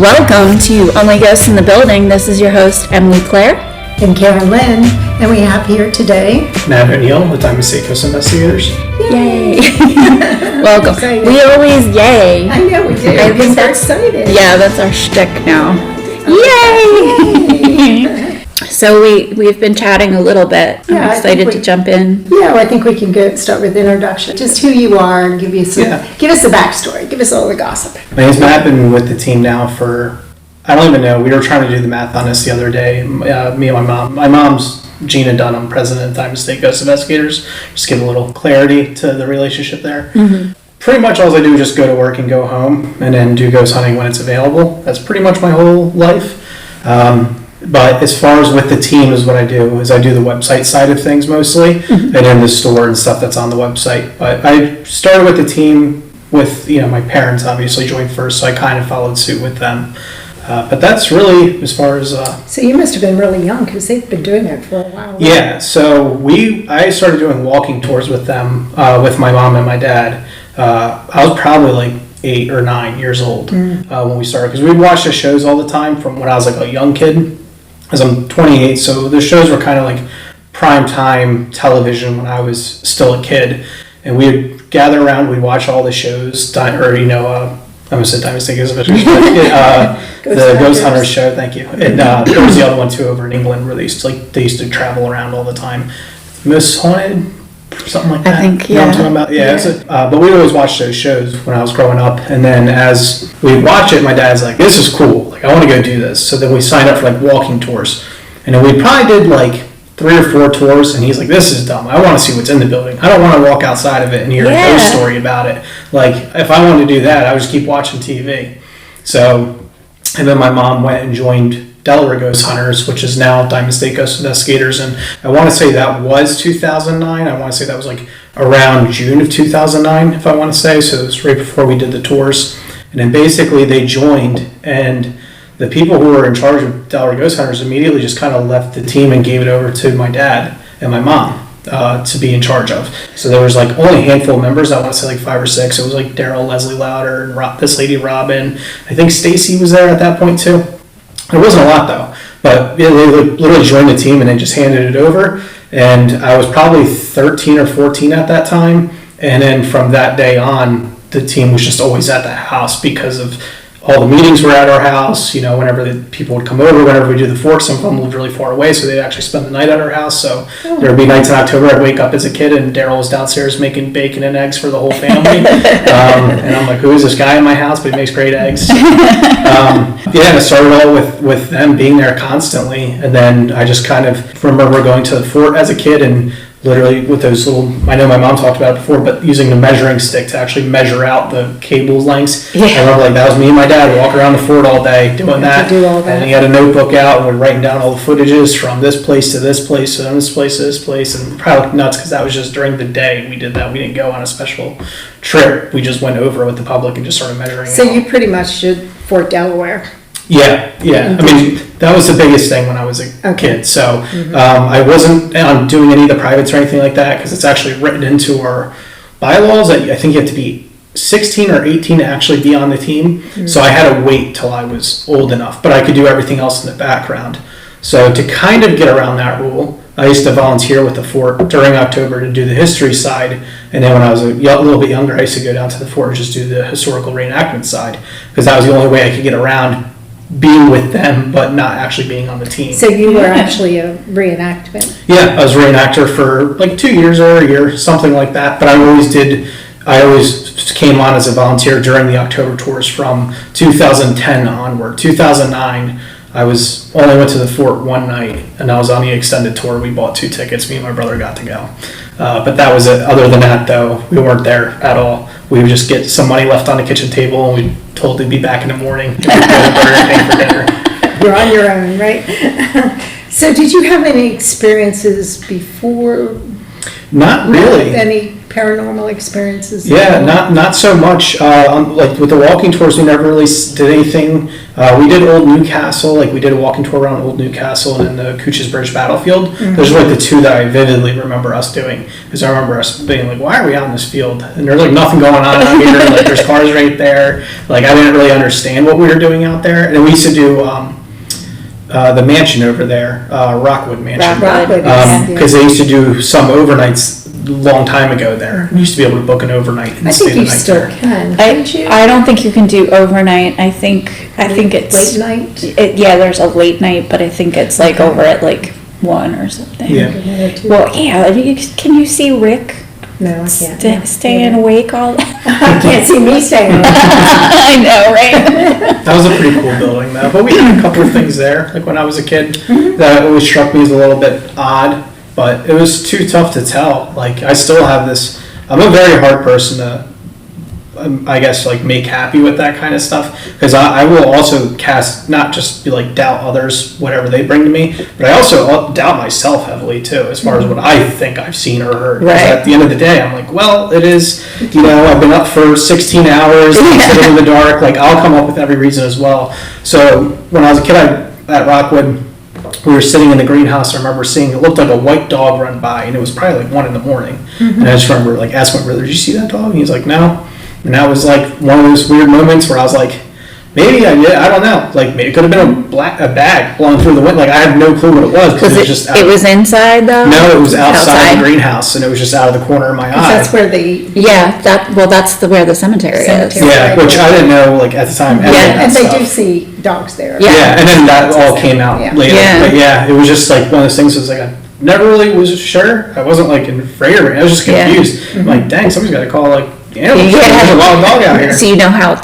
Welcome to Only Ghosts in the Building. This is your host, Emily Claire. And Karen Lynn, and we have here today Matt O'Neill with Diamond State Coast Investigators. Yay! Welcome. We always yay. I know we do. I think that's excited. Yeah, that's our shtick now. Yay! So we've been chatting a little bit. I'm excited to jump in. Yeah, well, I think we can start with introduction. Just who you are and give us the backstory. Give us all the gossip. My name's Matt. I've been with the team now for, I don't even know. We were trying to do the math on this the other day. Me and my mom. My mom's Gina Dunham, president of Diamond State Coast Investigators. Just give a little clarity to the relationship there. Mm-hmm. Pretty much all I do is just go to work and go home and then do ghost hunting when it's available. That's pretty much my whole life. But as far as with the team is what I do is I do the website side of things mostly, and then the store and stuff that's on the website. But I started with the team with, my parents obviously joined first, so I kind of followed suit with them. But that's really as far as... So you must have been really young because they've been doing it for a while. Yeah, so I started doing walking tours with them, with my mom and my dad. I was probably like 8 or 9 years old when we started, because we'd watch the shows all the time from when I was like a young kid, because I'm 28, so the shows were kind of like prime time television when I was still a kid, and we'd gather around, we'd watch all the shows, I almost said Diamond State Coast Investigators, the Ghost Hunters show, thank you, and there was the other one too over in England where they used to travel around all the time, Most Haunted, something like that. I think, You know what I'm talking about? Yeah. But we'd always watch those shows when I was growing up. And then as we watch it, my dad's like, this is cool. Like, I want to go do this. So then we signed up for like walking tours. And then we probably did like 3 or 4 tours. And he's like, this is dumb. I want to see what's in the building. I don't want to walk outside of it and hear a ghost story about it. Like, if I wanted to do that, I would just keep watching TV. So, and then my mom went and joined Delaware Ghost Hunters, which is now Diamond State Coast Investigators, and I want to say that was 2009. I want to say that was like around June of 2009, if I want to say. So it was right before we did the tours. And then basically they joined, and the people who were in charge of Delaware Ghost Hunters immediately just kind of left the team and gave it over to my dad and my mom to be in charge of. So there was like only a handful of members. I want to say like 5 or 6. It was like Daryl, Leslie Louder, and this lady Robin. I think Stacy was there at that point too. There wasn't a lot though, but they literally joined the team and then just handed it over. And I was probably 13 or 14 at that time. And then from that day on, the team was just always at the house because of all the meetings were at our house. Whenever the people would come over, whenever we do the fork, some of them lived really far away, so they'd actually spend the night at our house. So there would be nights in October I'd wake up as a kid and Daryl was downstairs making bacon and eggs for the whole family. And I'm like, who is this guy in my house? But he makes great eggs. And it started all with them being there constantly. And then I just kind of remember going to the fort as a kid and literally with those little, I know my mom talked about it before, but using the measuring stick to actually measure out the cable lengths. Yeah. I remember that was me and my dad walk around the fort all day doing that. And he had a notebook out and we're writing down all the footages from this place to this place, from this place to this place, and probably nuts because that was just during the day we did that. We didn't go on a special trip. We just went over with the public and just started measuring. So you pretty much did Fort Delaware. Yeah. I mean, that was the biggest thing when I was a kid. So I wasn't doing any of the privates or anything like that because it's actually written into our bylaws that I think you have to be 16 or 18 to actually be on the team. Mm-hmm. So I had to wait till I was old enough, but I could do everything else in the background. So to kind of get around that rule, I used to volunteer with the fort during October to do the history side. And then when I was a little bit younger, I used to go down to the fort and just do the historical reenactment side because that was the only way I could get around being with them but not actually being on the team. So you were actually a reenactment? Yeah, I was a reenactor for like 2 years or a year, something like that. But I always came on as a volunteer during the October tours from 2010 onward. 2009, I only went to the fort one night, and I was on the extended tour. We bought 2 tickets. Me and my brother got to go. But that was it. Other than that, though, we weren't there at all. We would just get some money left on the kitchen table, and we'd told to be back in the morning and we'd go to Burger King for dinner. You're on your own, right? So did you have any experiences before? Not really. Any paranormal experiences? Yeah, not so much. Like with the walking tours, we never really did anything. We did Old Newcastle, like we did a walking tour around Old Newcastle and then the Cooch's Bridge battlefield. Those are like the two that I vividly remember us doing, because I remember us being like, "Why are we out in this field?" And there's like nothing going on out here. Like there's cars right there. Like I didn't really understand what we were doing out there. And then we used to do the mansion over there, Rockwood Mansion. Rockwood, yes, Because they used to do some overnights a long time ago there. You used to be able to book an overnight and I stay think the you night still there. can, can't you? I don't think you can do overnight. I think it's Late night? Yeah, there's a late night, but I think it's like over at like 1 or something. Yeah. Another two. Well, yeah. Can you see Rick No, I can't. staying awake all? I can't see me staying awake. I know, right? That was a pretty cool building though. But we had a couple of things there, like when I was a kid, that always struck me as a little bit odd, but it was too tough to tell. Like I still have this, I'm a very hard person to, I guess, like make happy with that kind of stuff, because I will also not just be like doubt others, whatever they bring to me, but I also doubt myself heavily too, as far as what I think I've seen or heard. 'Cause Right. at the end of the day, I'm like, well, it is, I've been up for 16 hours, sitting in the dark, like I'll come up with every reason as well. So when I was a kid at Rockwood, we were sitting in the greenhouse. I remember seeing, it looked like a white dog run by, and it was probably like 1 a.m. And I just remember like asking my brother, "Did you see that dog?" And he's like, "No." And that was like one of those weird moments where I was like, maybe I did, I don't know. Like maybe it could have been a bag blowing through the wind. Like I have no clue what it was, because it was just it was inside though. No, it was outside the greenhouse, and it was just out of the corner of my eye. That's where they. Yeah, that's where the cemetery is. Cemetery. Yeah, which I didn't know like at the time. Yeah, And they stuff. do see dogs there. Yeah. Yeah, and then that all came out Yeah. later. Yeah. But yeah, it was just like one of those things. Was like I never really was sure. I wasn't like afraid of it. I was just Yeah. confused. I'm like, dang, somebody's got to call like animals. Yeah. There's a wild dog out here. So you know how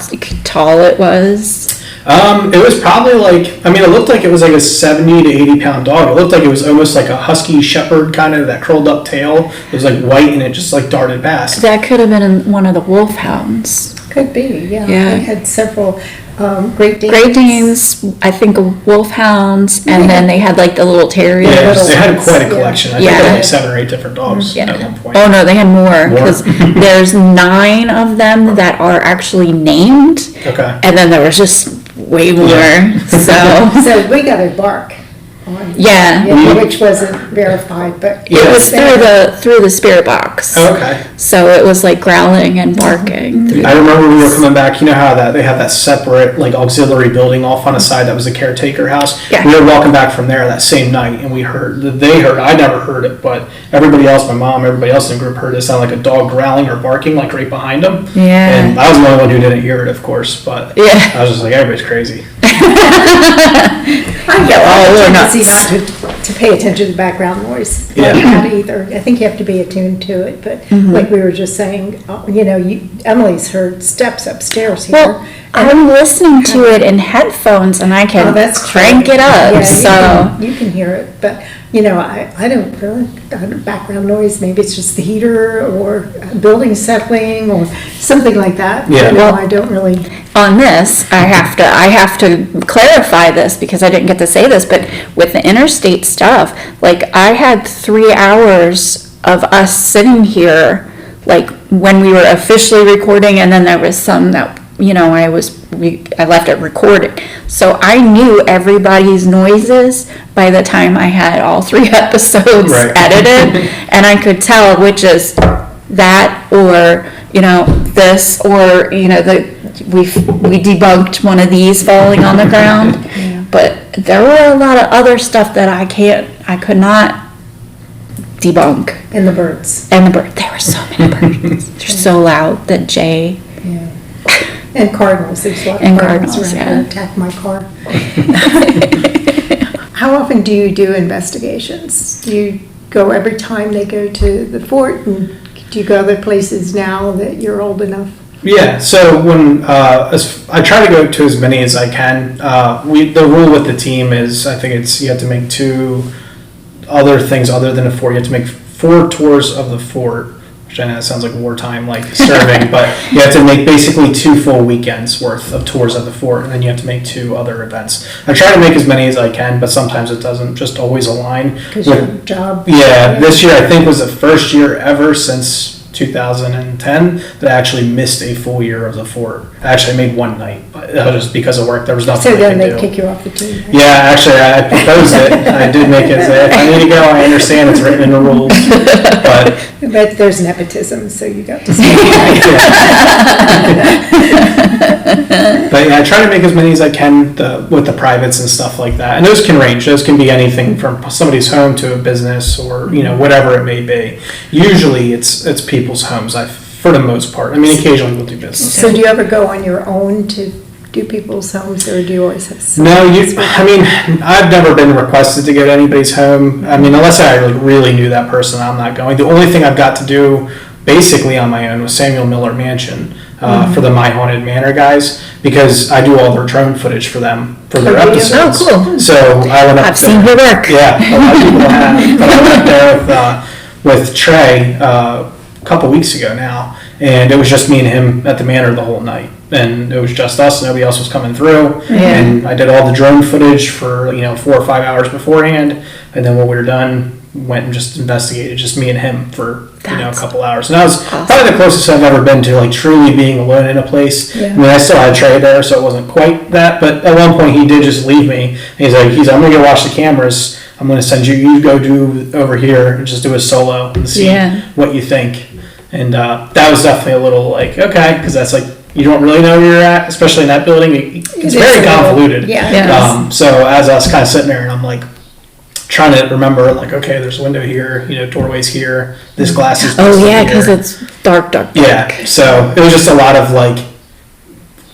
tall it was? It was probably like, I mean, it looked like it was like a 70 to 80 pound dog. It looked like it was almost like a husky shepherd kind of, that curled up tail. It was like white and it just like darted past. That could have been one of the wolfhounds. Could be, yeah. Yeah. They had several Great Danes. Great Danes, I think wolfhounds, and then they had like the little terriers. Yeah, little they had ones, quite a yeah. collection. I think they Yeah. had like 7 or 8 different dogs Yeah. at one point. Oh no, they had more, More? because there's 9 of them that are actually named, Okay. and then there was just way more. Yeah. So So we got a bark on. Yeah. Which wasn't verified, but. Yeah. it was through the spirit box. Okay. So it was like growling and barking. Through I remember we were coming back, you know how they have that separate like auxiliary building off on the side that was a caretaker house? Yeah. We were walking back from there that same night, and they heard, I never heard it, but everybody else, my mom, everybody else in the group heard it sound like a dog growling or barking like right behind them. Yeah. And I was the only one who didn't hear it, of course, but Yeah. I was just like, everybody's crazy. I get Oh, a we're tendency nuts. not to pay attention to the background noise. Yeah. Not either. I think you have to be attuned to it, but like we were just saying, Emily's heard steps upstairs here. Well, I'm listening to it in headphones and I Oh, can that's crank true. it up. Yeah, So you can hear it, but I don't really, background noise, maybe it's just the heater or building settling or something like that. Yeah. I don't really. on this, I have to clarify this because I didn't get to say this, but with the interstate stuff, like I had 3 hours of us sitting here, like when we were officially recording, and then there was some that I left it recorded. So I knew everybody's noises by the time I had all 3 episodes Right. edited, and I could tell which is that or this or we debunked one of these falling on the ground. But there were a lot of other stuff that I could not debunk. And the birds. And the bird, there were so many birds. They're so loud that Jay. Yeah. And cardinals, there's a lot And of cardinals cardinals, around yeah. that attack my car. How often do you do investigations? Do you go every time they go to the fort, and do you go other places now that you're old enough? Yeah, so when I try to go to as many as I can. The rule with the team is, I think it's, you have to make 2 other things other than a fort. You have to make 4 tours of the fort, which I know it sounds like wartime, like serving, but you have to make basically 2 full weekends worth of tours of the fort, and then you have to make 2 other events. I try to make as many as I can, but sometimes it doesn't just always align. Because your job. Yeah, this year I think was the first year ever since 2010 that I actually missed a full year of the fort. I actually made one night, but that was just because of work. There was nothing So I then could they do. kick you off the team. Yeah, actually, I proposed it. I did make it say, if I need to go, I understand it's written in the rules. But But there's nepotism, so you got to say. But yeah, I try to make as many as I can with the privates and stuff like that. And those can range. Those can be anything from somebody's home to a business or, whatever it may be. Usually it's people's homes, for the most part. I mean, occasionally we'll do business. So do you ever go on your own to do people's homes, or do you always have? No, I've never been requested to go to anybody's home. I mean, unless I really knew that person, I'm not going. The only thing I've got to do basically on my own was Samuel Miller Mansion for the My Haunted Manor guys, because I do all their drone footage for them for their Oh, you do? episodes. Oh, cool. So I went up I've seen her work. Yeah, a lot of people have. But I went up there with Trey a couple weeks ago now, and it was just me and him at the manor the whole night. And it was just us, nobody else was coming through. Yeah. And I did all the drone footage for 4 or 5 hours beforehand, and then when we were done, went and just investigated, just me and him for a That's couple hours. And that was awesome. probably the closest I've ever been to truly being alone in a place. Yeah. I mean, I still had Trey there, so it wasn't quite that, but at one point he did just leave me. And he's like, I'm gonna go watch the cameras. I'm gonna send you go do over here and just do a solo and see Yeah. what you think. And that was definitely a little okay, because that's you don't really know where you're at, especially in that building. It's It is very a little- convoluted. Yeah. Yeah. So as I was kind of sitting there and I'm trying to remember okay, there's a window here, doorways here, this glass is Oh, yeah, here. because it's dark, dark, dark. Yeah, so it was just a lot of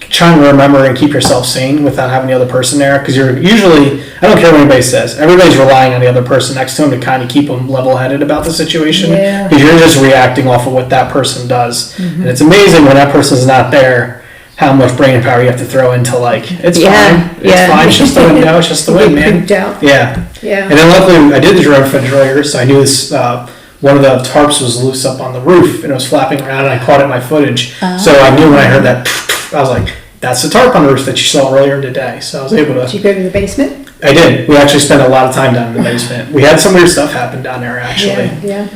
trying to remember and keep yourself sane without having the other person there, because you're usually, I don't care what anybody says, everybody's relying on the other person next to them to kind of keep them level-headed about the situation, Yeah. because you're just reacting off of what that person does. Mm-hmm. And it's amazing when that person's not there, how much brain power you have to throw into it's Yeah, fine, it's yeah. fine, it's just the window, it's just the wind, Get man. creeped out. Yeah. Yeah. And then luckily, I did the drone footage earlier, so I knew this. One of the tarps was loose up on the roof, and it was flapping around, and I caught it in my footage. So I knew when I heard that, I was like, "That's the tarp on the roof that you saw earlier today." So I was able Did to. you go to the basement? I did. We actually spent a lot of time down in the basement. We had some weird stuff happen down there, actually. Yeah.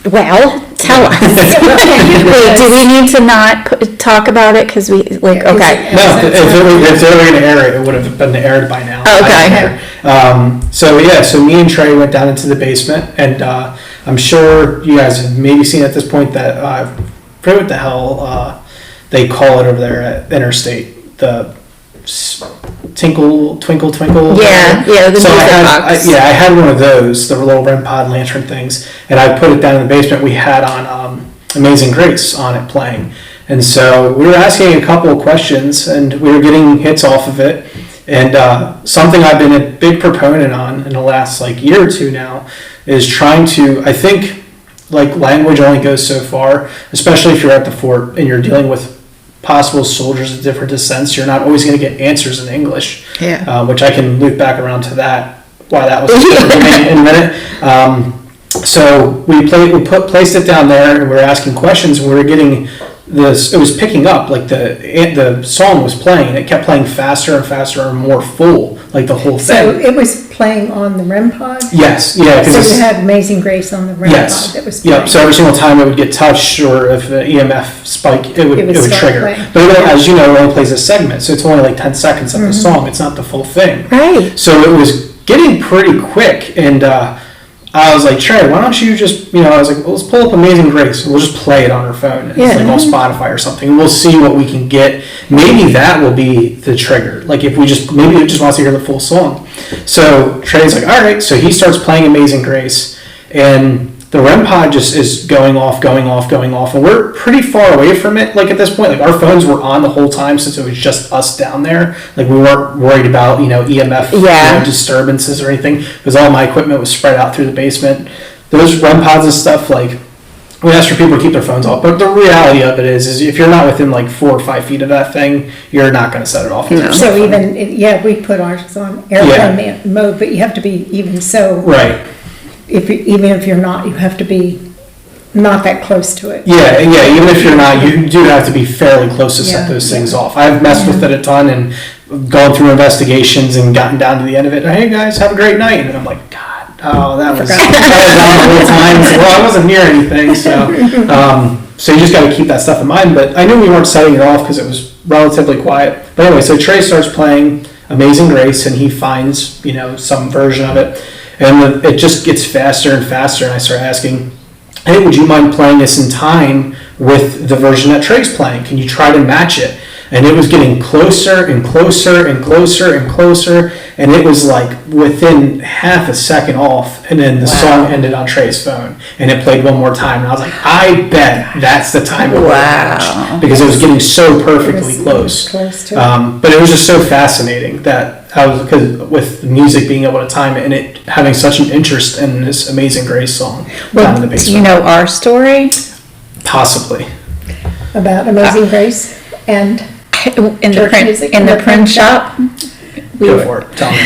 Well, tell us. Wait, do we need to not talk about it? Because we, okay. No, if they were going to air it, it would have been aired by now. Okay. So me and Trey went down into the basement, and I'm sure you guys have maybe seen at this point that I forget what the hell they call it over there at Interstate, the twinkle. Yeah, the So music box. I had one of those, the little REM pod lantern things, and I put it down in the basement. We had on Amazing Grace on it playing, and so we were asking a couple of questions, and we were getting hits off of it. And something I've been a big proponent on in the last year or two now is trying to, I think, language only goes so far, especially if you're at the fort and you're dealing with possible soldiers of different descents. You're not always going to get answers in English, which I can loop back around to that, why that was in a minute. So we placed it down there, and we were asking questions, and we were getting this. It was picking up, the song was playing. It kept playing faster and faster and more full, the whole So thing. it was playing on the REM pod? Yes, yeah. So it's- you had Amazing Grace on the REM Yes. pod that was playing? Yep. So every single time it would get touched, or if the EMF spike, it would start trigger. playing. But as you know, it only plays a segment, so it's only 10 seconds of the song. It's not the full thing. Right. So it was getting pretty quick, and I was like, Trey, why don't you just, I was like, well, let's pull up Amazing Grace, and we'll just play it on our phone. It's Yeah. on Spotify or something, and we'll see what we can get. Maybe that will be the trigger. If we maybe it just wants to hear the full song. So Trey's like, all right. So he starts playing Amazing Grace, and the REM pod just is going off, and we're pretty far away from it. At this point, our phones were on the whole time since it was just us down there. We weren't worried about EMF disturbances or anything, because all my equipment was spread out through the basement. Those REM pods and stuff, we asked for people to keep their phones off, but the reality of it is if you're not within 4 or 5 feet of that thing, you're not going to set it off. with your So cell phone. we put ours on airplane mode, but you have to be even so. Right. Even if you're not, you have to be not that close to it. Yeah, even if you're not, you do have to be fairly close to set Yeah. those things off. I've messed with it a ton and gone through investigations and gotten down to the end of it. Hey guys, have a great night. And I'm like, God, Oh, that was on the whole time. Well, I wasn't near anything, so you just got to keep that stuff in mind. But I knew we weren't setting it off because it was relatively quiet. But anyway, so Trey starts playing Amazing Grace, and he finds, some version of it, and it just gets faster and faster. And I start asking, hey, would you mind playing this in time with the version that Trey's playing? Can you try to match it? And it was getting closer and closer and closer and closer, and it was like within half a second off, and then the song ended on Trey's phone, and it played one more time, and I was like, I bet that's the time it would match, because it was getting so perfectly close. But it was just so fascinating that because with music being able to time it and it having such an interest in this Amazing Grace song down in the basement. Do you know our story? Possibly. About Amazing Grace and In the church print, music? in the print shop? Go for it. Tell me.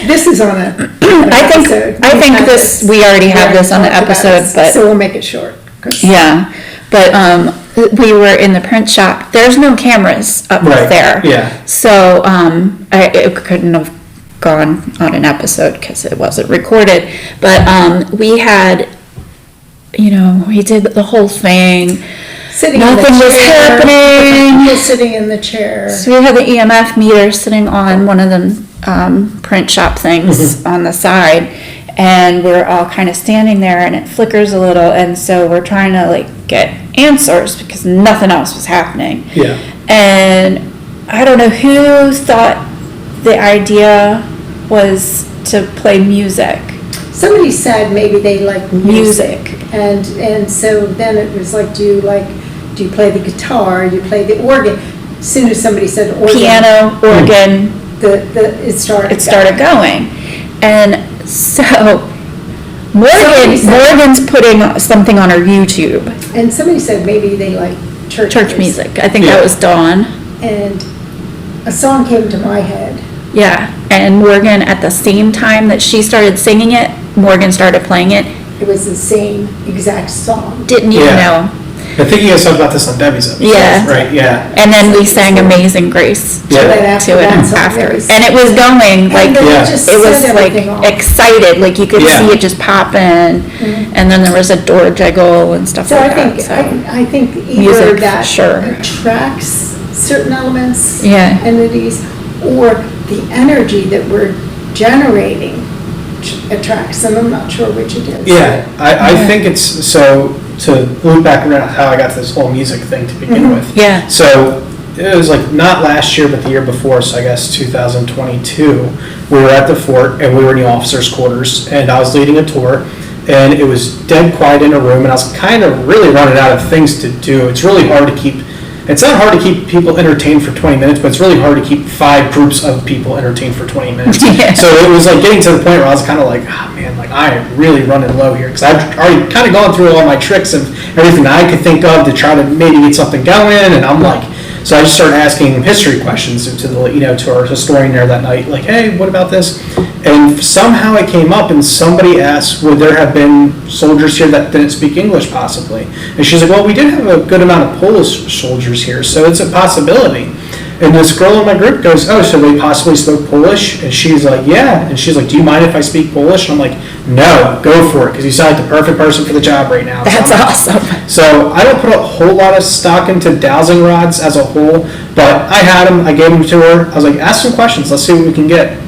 This is on an I think this, we already have this on the episode, but. So we'll make it short. 'cause- Yeah, but we were in the print shop. There's no cameras up Right, there. yeah. So it couldn't have gone on an episode because it wasn't recorded. But we had, we did the whole thing. Sitting in the Nothing was chair, happening. people sitting in the chair. So we had the EMF meter sitting on one of the print shop things on the side, and we're all kind of standing there, and it flickers a little, and so we're trying to get answers because nothing else was happening. Yeah. And I don't know who thought the idea was to play music. Somebody said maybe they like music. Music. And so then it was like, do you play the guitar, do you play the organ? As soon as somebody said organ. Piano, organ. It started going. And so Somebody said- Morgan's putting something on her YouTube. And somebody said maybe they like church Music. I think Yeah. that was Dawn. And a song came to my head. Yeah. And Morgan, at the same time that she started singing it, Morgan started playing it. It was the same exact song. Didn't even Yeah. know. I think you guys talked about this on Debbie's episode. Yeah. Right, yeah. And then we sang Amazing Grace Yeah. Right to after it that song, after. it was- And it was going like, And then Yeah. it just it was set like everything off. excited, like you could Yeah. see it just popping. And then there was a door jiggle and stuff So like I that. think, So I think either Music, that sure. attracts certain elements, Yeah. entities, or the energy that we're generating attracts them. I'm not sure which it is. Yeah, I think it's, so to loop back around how I got to this whole music thing to begin with. Yeah. So it was like not last year, but the year before, so I guess 2022, we were at the fort and we were in the officers' quarters and I was leading a tour and it was dead quiet in a room and I was kind of really running out of things to do. It's really hard to keep, it's not hard to keep people entertained for 20 minutes, but it's really hard to keep 5 groups of people entertained for 20 minutes. Yeah. So it was like getting to the point where I was kind of like, oh man, like I am really running low here because I've already kind of gone through all my tricks and everything that I could think of to try to maybe get something going, and I'm like, so I just started asking history questions to the to our historian there that night, like, hey, what about this? And somehow it came up, and somebody asked, would there have been soldiers here that didn't speak English, possibly? And she's like, well, we did have a good amount of Polish soldiers here, so it's a possibility. And this girl in my group goes, oh, so they possibly spoke Polish? And she's like, yeah. And she's like, do you mind if I speak Polish? And I'm like, no, go for it, because you sound like the perfect person for the job right now. That's So I'm like- awesome. So I don't put a whole lot of stock into dowsing rods as a whole, but I had them, I gave them to her. I was like, ask some questions, let's see what we can get.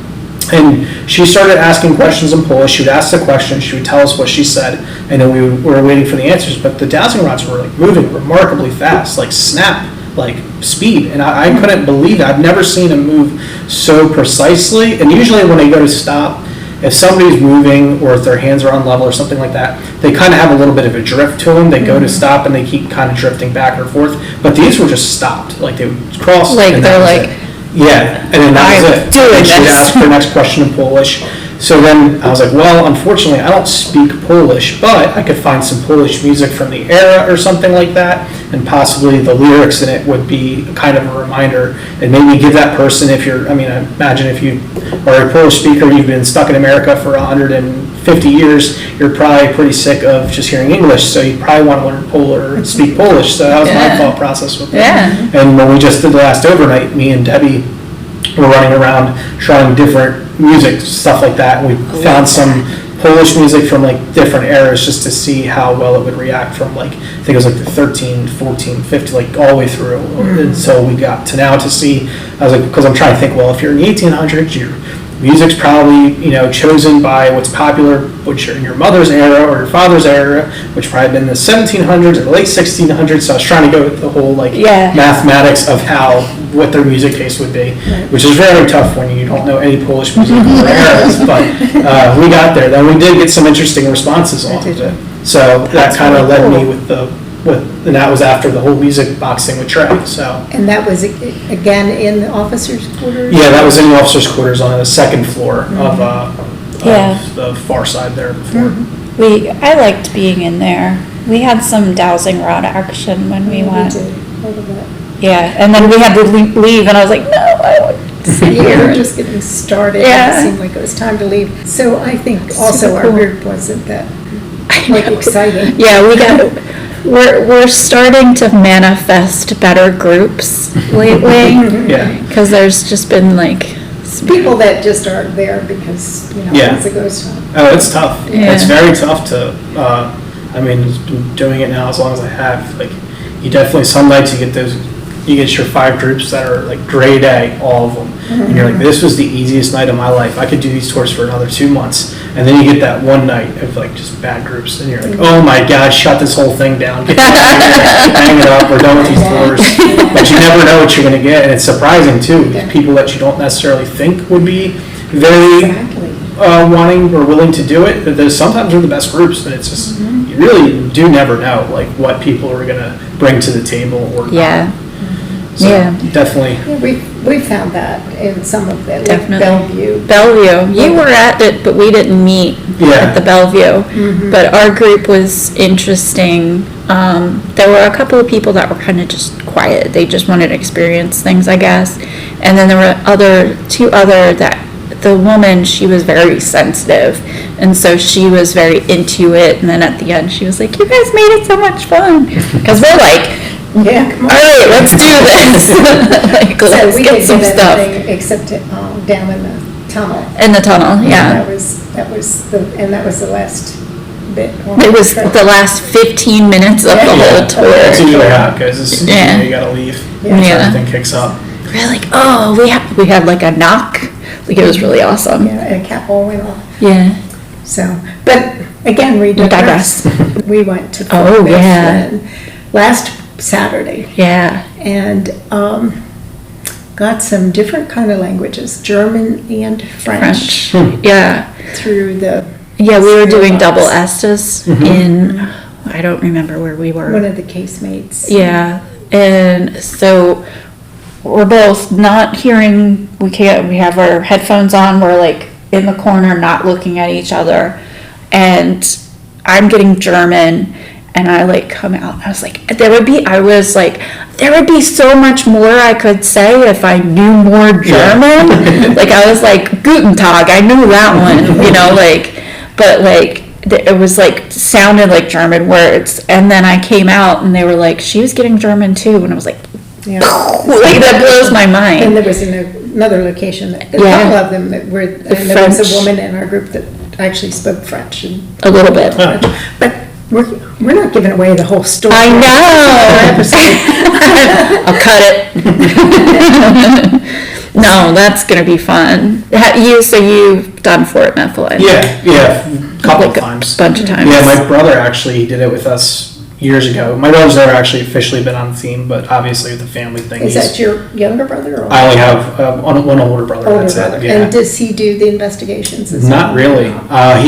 And she started asking questions in Polish. She would ask the question, she would tell us what she said, and then we were waiting for the answers. But the dowsing rods were like moving remarkably fast, like snap, like speed. And I couldn't believe it. I've never seen them move so precisely. And usually when they go to stop, if somebody's moving or if their hands are on level or something like that, they kind of have a little bit of a drift to them. They go to stop and they keep kind of drifting back or forth. But these were just stopped, like they would cross. Like and that they're was like, it. Yeah, and then that was I'm it. doing And she would this. ask her next question in Polish. So then I was like, well, unfortunately, I don't speak Polish, but I could find some Polish music from the era or something like that, and possibly the lyrics in it would be kind of a reminder, and maybe give that person, if you're, I mean, I imagine if you are a Polish speaker, you've been stuck in America for 150 years, you're probably pretty sick of just hearing English, so you probably want to learn Polish or speak Polish. So that was my Yeah. thought process with it. Yeah. And when we just did the last overnight, me and Debbie were running around trying different music, stuff like that. And we found some Polish music from like different eras just to see how well it would react from like, I think it was like the 13, 14, 15, like all the way through. And so we got to now to see, I was like, because I'm trying to think, well, if you're in the 1800s, your music's probably, chosen by what's popular, which are in your mother's era or your father's era, which probably been the 1700s or the late 1600s. So I was trying to go with the whole like Yeah. mathematics of what their music taste would be, which is very tough when you don't know any Polish music or eras. But we got there. Then we did get some interesting responses off of it. So that kind of led me and that was after the whole music box thing with Trey. So And that was, again, in the officers' quarters? yeah, that was in the officers' quarters on the second floor Yeah. of the far side there before. I liked being in there. We had some dowsing rod action when we We went. did, all of that. Yeah, and then we had to leave, and I was like, no, I want to sit We were here. just getting started. Yeah. It seemed like it was time to leave. So I think also Super our cool. group wasn't that I like know. exciting. Yeah, we're starting to manifest better groups lately. Yeah. Because there's just been like, People that just aren't there because, Yeah. it's a ghost town. Oh, it's tough. Yeah. It's very tough to. Just been doing it now as long as I have. Like, you definitely some nights you get your 5 groups that are like grade A, all of them, and you're like, this was the easiest night of my life. I could do these tours for another 2 months, and then you get that one night of like just bad groups, and you're like, oh my god, shut this whole thing down, get hang it up, we're done with these tours. But you never know what you're gonna get, and it's surprising too. Yeah. People that you don't necessarily think would be very Exactly. wanting or willing to do it, but there's sometimes they're the best groups, and it's just you really do never know like what people are gonna bring to the table or not. yeah, So yeah. definitely. Yeah, we found that in some of the, like Definitely. Bellevue. Bellevue. You were at it, but we didn't meet Yeah. at the Bellevue. But our group was interesting. There were a couple of people that were kind of just quiet. They just wanted to experience things, I guess. And then there were two other that the woman, she was very sensitive. And so she was very into it. And then at the end, she was like, you guys made it so much fun. Because we're like, Yeah, come all on. right, let's do this. Like, So let's we get didn't some get stuff. anything except down in the tunnel. In the tunnel, yeah. That was the last bit. It was the last 15 minutes of the whole That's tour. usually how it goes. As soon as Yeah. you gotta leave. Yeah. Once Yeah. everything kicks up. We're like, oh, we had like a knock. Like, it was really awesome. Yeah, and a cap all went off. Yeah. So, but again, we digress. digress. We went to Oh, Fort yeah. Mifflin last Saturday Yeah. and got some different kind of languages, German and French, French. Yeah. through the Yeah, we were doing Box. double Estes in, I don't remember where we one were. of the casemates. Yeah. And so we're both not hearing, we have our headphones on, we're like in the corner, not looking at each other. And I'm getting German, and I like come out, I was like, there would be so much more I could say if I knew more German. Like, I was like, Guten Tag, I knew that one, but like, it was like, sounded like German words. And then I came out and they were like, she was getting German too. And I was like, Yeah. like, that blows my And mind. there was another location, a Yeah. couple of them that were, and there was French. a woman in our group that actually spoke French. And, A little bit. but we're not giving away the whole story. I know. I'll cut it. No, that's gonna be fun. So you've done Fort Mifflin? Yeah, a couple of Like times. a bunch of times. Yeah, my brother actually did it with us years ago. My brother's never actually officially been on the team, but obviously with the family thing. Is that your younger brother or? I only have one older brother. Older That's brother. it. Yeah. And does he do the investigations as well? Not really.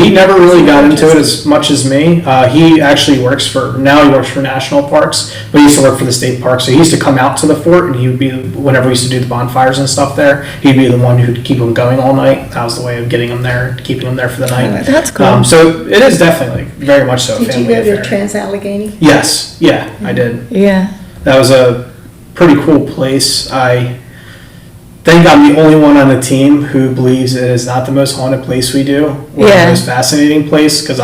He never really got into it as much as me. He actually works for National Parks, but he used to work for the state park. So he used to come out to the fort, and he would be, whenever we used to do the bonfires and stuff there, he'd be the one who'd keep them going all night. That was the way of getting them there, keeping them there for the night. That's cool. So it is definitely like very much so a Did you family go to affair. Trans-Allegheny? Yes, yeah, I did. Yeah. That was a pretty cool place. I think I'm the only one on the team who believes it is not the most haunted place we do, or Yeah. the most fascinating place, because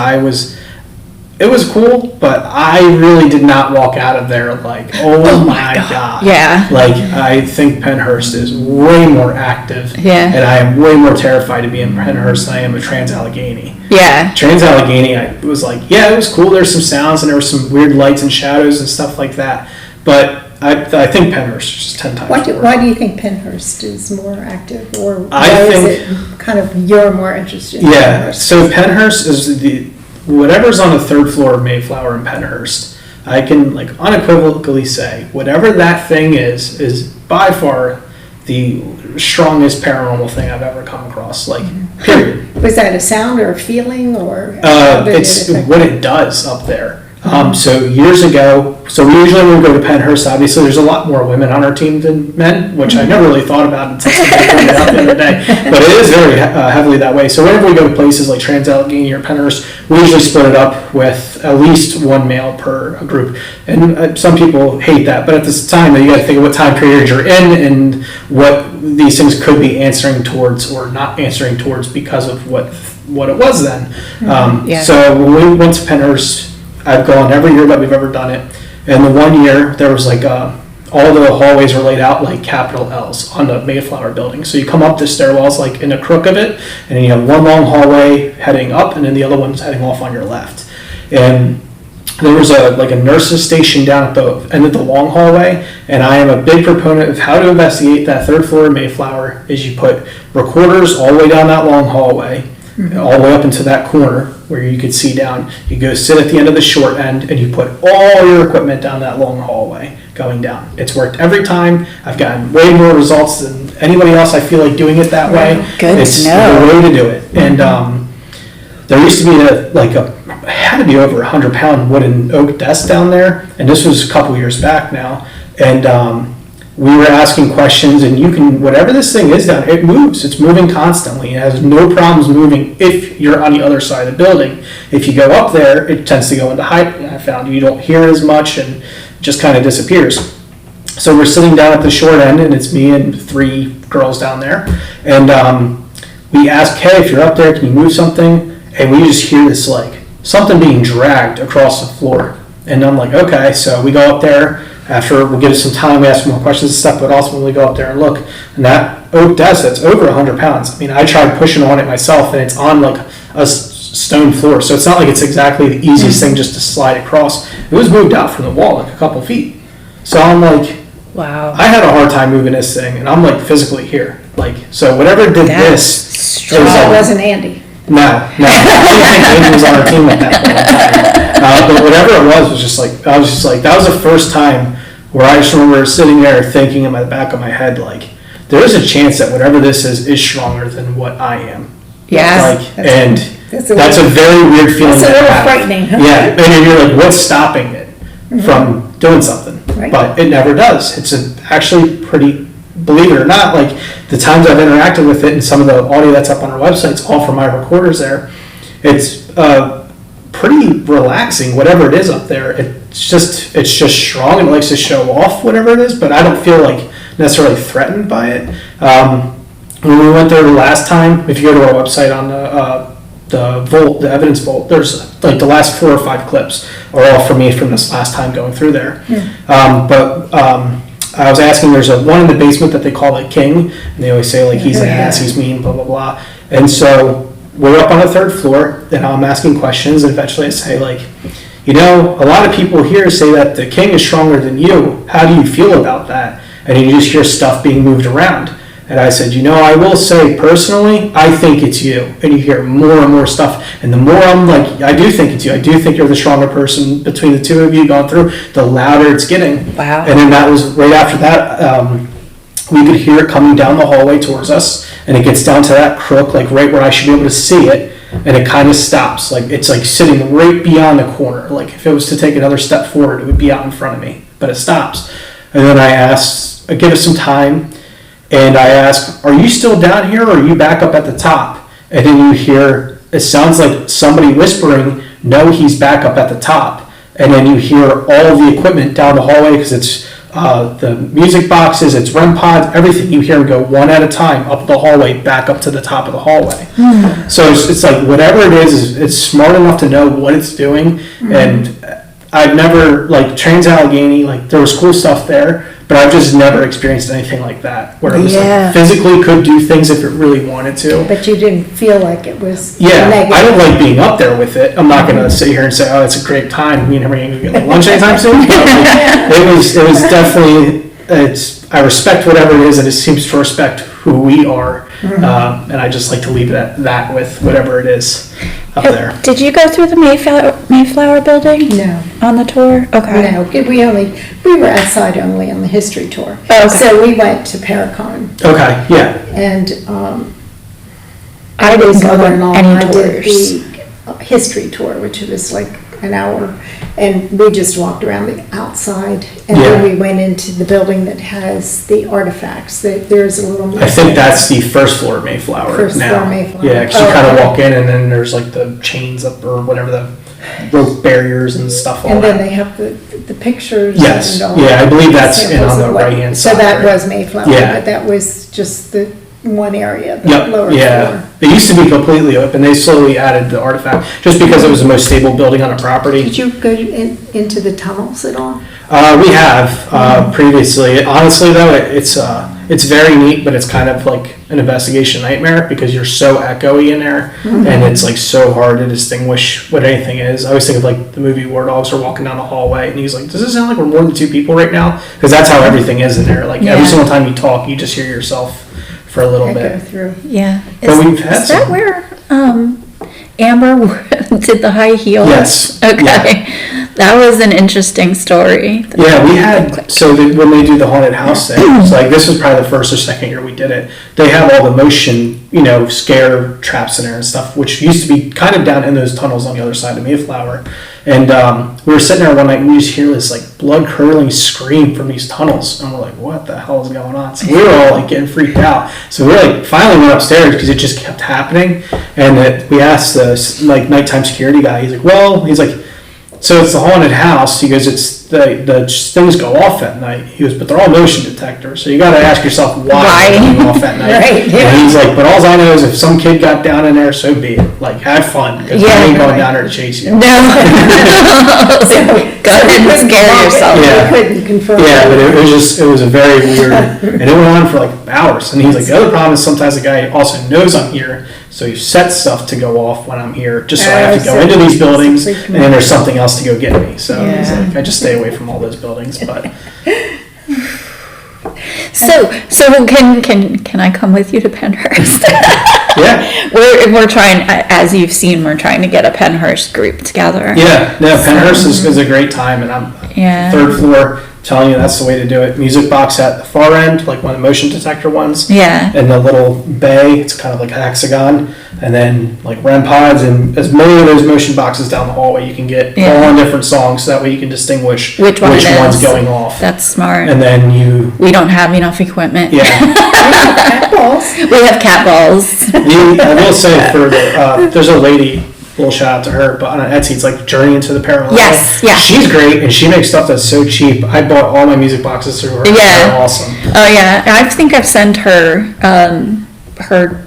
it was cool, but I really did not walk out of there like, oh my God. Yeah. Like, I think Pennhurst is way more active. Yeah. And I am way more terrified to be in Pennhurst than I am at Trans-Allegheny. Yeah. Trans-Allegheny, I was like, yeah, it was cool. There's some sounds and there were some weird lights and shadows and stuff like that. But I think Pennhurst is just 10 times more. Why do you think Pennhurst is more active, or I why is think- it kind of you're more interested in Yeah, Pennhurst? so Pennhurst is whatever's on the third floor of Mayflower and Pennhurst, I can like unequivocally say whatever that thing is by far the strongest paranormal thing I've ever come across, like, period. Was that a sound or a feeling, or? how did it It's affect what you? it does up there. So years ago, so we usually when we go to Pennhurst, obviously there's a lot more women on our team than men, which I never really thought about until somebody pointed it out the other day. But it is very heavily that way. So whenever we go to places like Trans-Allegheny or Pennhurst, we usually split it up with at least one male per group. And some people hate that, but at this time, you got to think of what time period you're in and what these things could be answering towards or not answering towards because of what it was then. Yeah. So when we went to Pennhurst, I've gone every year that we've ever done it. And the one year there was like all the hallways were laid out like capital L's on the Mayflower building. So you come up the stairwells like in a crook of it, and then you have one long hallway heading up, and then the other one's heading off on your left. And there was a nurse's station down at the end of the long hallway, and I am a big proponent of how to investigate that third floor of Mayflower. Is you put recorders all the way down that long hallway, all the way up into that corner where you could see down. You go sit at the end of the short end, and you put all your equipment down that long hallway going down. It's worked every time. I've gotten way more results than anybody else. I feel like doing it that way. Good to It's know. the way to do it. And there used to be had to be over 100-pound wooden oak desk down there, and this was a couple years back now. And we were asking questions, and you can, whatever this thing is down, it moves. It's moving constantly. It has no problems moving if you're on the other side of the building. If you go up there, it tends to go into hiding. I found you don't hear as much and it just kind of disappears. So we're sitting down at the short end, and it's me and 3 girls down there. And we ask, hey, if you're up there, can you move something? And we just hear this, like, something being dragged across the floor. And I'm like, okay. So we go up there. After we give it some time, we ask more questions and stuff, but ultimately go up there and look. And that oak desk, that's over 100 pounds. I mean, I tried pushing on it myself, and it's on like a stone floor. So it's not like it's exactly the easiest thing just to slide across. It was moved out from the wall like a couple feet. So I'm like, Wow. I had a hard time moving this thing, and I'm like physically here. Like, so whatever did That's this, strong. it was That like, wasn't Andy. no. I didn't think Andy was on our team at that point. But whatever it was just like, I was just like, that was the first time where I just remember sitting there thinking in the back of my head, like, there is a chance that whatever this is stronger than what I am. Yeah. Like, and That's that's a very weird feeling. That's a to little have. frightening, huh? Yeah, and you're like, what's stopping it from doing something? Right. But it never does. It's actually pretty, believe it or not, like the times I've interacted with it and some of the audio that's up on our website, it's all from my recorders there. It's pretty relaxing, whatever it is up there. It's just strong and it likes to show off whatever it is, but I don't feel like necessarily threatened by it. When we went there the last time, if you go to our website on the Vault, the evidence vault, there's like the last 4 or 5 clips are all from me from this last time going through there. I was asking, there's one in the basement that they call the King, and they always say like he's an ass, he's mean, blah blah blah. And so we're up on the 3rd floor, and I'm asking questions, and eventually I say like, you know, a lot of people here say that the King is stronger than you. How do you feel about that? And you just hear stuff being moved around. And I said, you know, I will say personally, I think it's you. And you hear more and more stuff. And the more I'm like, I do think it's you. I do think you're the stronger person between the 2 of you going through, the louder it's getting. Wow. And then that was right after that, we could hear it coming down the hallway towards us. And it gets down to that crook, like right where I should be able to see it. And it kind of stops. Like it's like sitting right beyond the corner. Like if it was to take another step forward, it would be out in front of me. But it stops. And then I give it some time. And I ask, are you still down here or are you back up at the top? And then you hear, it sounds like somebody whispering, no, he's back up at the top. And then you hear all of the equipment down the hallway because it's the music boxes, it's REM pods, everything. You hear them go one at a time up the hallway, back up to the top of the hallway. So it's like whatever it is, it's smart enough to know what it's doing. And I've never, like Trains Allegheny, like there was cool stuff there, but I've just never experienced anything like that where it was Yeah. like physically could do things if it really wanted to. But you didn't feel like it was Yeah, negative. I don't like being up there with it. I'm not gonna sit here and say, "Oh, it's a great time." We never gonna get like lunch anytime soon. But, like, it was definitely. I respect whatever it is, and it seems to respect who we are, and I just like to leave it at that with whatever it is up there. Did you go through the Mayflower building? No. On the tour? Okay. No, we were outside only on the history tour. Oh, okay. So we went to Paracon, Okay, yeah, and I didn't go on mother-in-law any and I did tours. the history tour, which was like an hour, and we just walked around the outside, and then Yeah. we went into the building that has the artifacts. There's a little. I think that's the first floor of Mayflower First now. floor Mayflower. Yeah, because you Oh, kind of okay. walk in, and then there's like the chains up or whatever, the rope barriers and stuff. All And then that. they have the pictures. Yes. and all Yeah, I believe that's in samples on of the what- right-hand So side, that right? was Mayflower, Yeah. but that was just the one area, the Yep, lower yeah. floor. They used to be completely open. They slowly added the artifact just because it was the most stable building on a property. Did you go into the tunnels at all? We have previously. Honestly, though, it's very neat, but it's kind of like an investigation nightmare because you're so echoey in there, and it's like so hard to distinguish what anything is. I always think of like the movie War Dogs are walking down the hallway, and he's like, "Does it sound like we're more than two people right now?" Because that's how everything is in there. Like every Yeah. single time you talk, you just hear yourself for a little I go bit. through. Yeah. But we've had is that some. where Amber did the high heels? Yes. Okay. Yeah. That was an interesting story. Yeah, we had, so when they do the haunted house thing, so like this was probably the first or second year we did it, they have all the motion, scare traps in there and stuff, which used to be kind of down in those tunnels on the other side of Mayflower. And we were sitting there one night and we just hear this like blood curdling scream from these tunnels. And we're like, what the hell is going on? So we were all like getting freaked out. So we like finally went upstairs because it just kept happening. And we asked the like nighttime security guy, he's like, so it's the haunted house. He goes, it's the things go off at night. He goes, but they're all motion detectors. So you got to ask yourself why they're going off at night. Right, yeah. And he's like, but all I know is if some kid got down in there, so be it. Like, have fun because Yeah. I ain't going down there to chase you. No. Go ahead and scare yourself. Yeah. We couldn't confirm. Yeah, but it was a very weird, and it went on for like hours. And he's like, the other problem is sometimes the guy also knows I'm here, so he sets stuff to go off when I'm here, just so I have to go into these buildings, and then there's something else to go get me. So he's Yeah. like, I just stay away from all those buildings. But So can I come with you to Penhurst? yeah, We're trying, as you've seen, we're trying to get a Penhurst group together. yeah, no, Penhurst is a great time, and I'm Yeah. third floor. Telling you that's the way to do it. Music box at the far end, like one of the motion detector ones. Yeah. And the little bay, it's kind of like a hexagon, and then like REM pods and as many of those motion boxes down the hallway you can get Yeah. all on different songs, so that way you can distinguish Which one it one's is. going off. That's smart. And then We don't have enough equipment. yeah, Balls. We have cat balls. I will say for there's a lady. Little shout out to her, but on Etsy it's like Journey into the Paranormal. Yes, yeah. She's great, and she makes stuff that's so cheap. I bought all my music boxes through her. Yeah. They're awesome. Oh yeah, I think I've sent her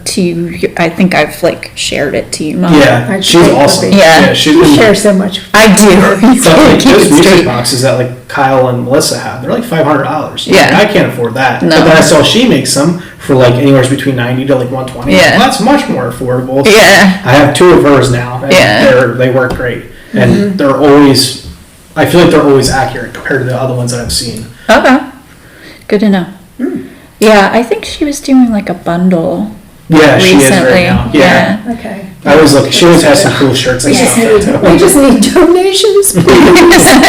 to you. I think I've like shared it to you, Mom. Yeah, I'd she's say awesome. puppy. Yeah. she's You been. share so much. I do. He's But gonna like, keep those it music straight. boxes that like Kyle and Melissa have, they're like $500. Yeah. I can't afford that. No. But then I saw she makes them for like anywhere between $90 to like $120. Yeah. Well, that's much more affordable. So Yeah. I have two of hers now, and Yeah. they work great, and they're always. I feel like they're always accurate compared to the other ones that I've seen. Okay. Good to know. Yeah, I think she was doing like a bundle Yeah, she is recently. right now. Yeah. Okay. I was looking. She always has some cool shirts and We just stuff. need, we just need donations, please.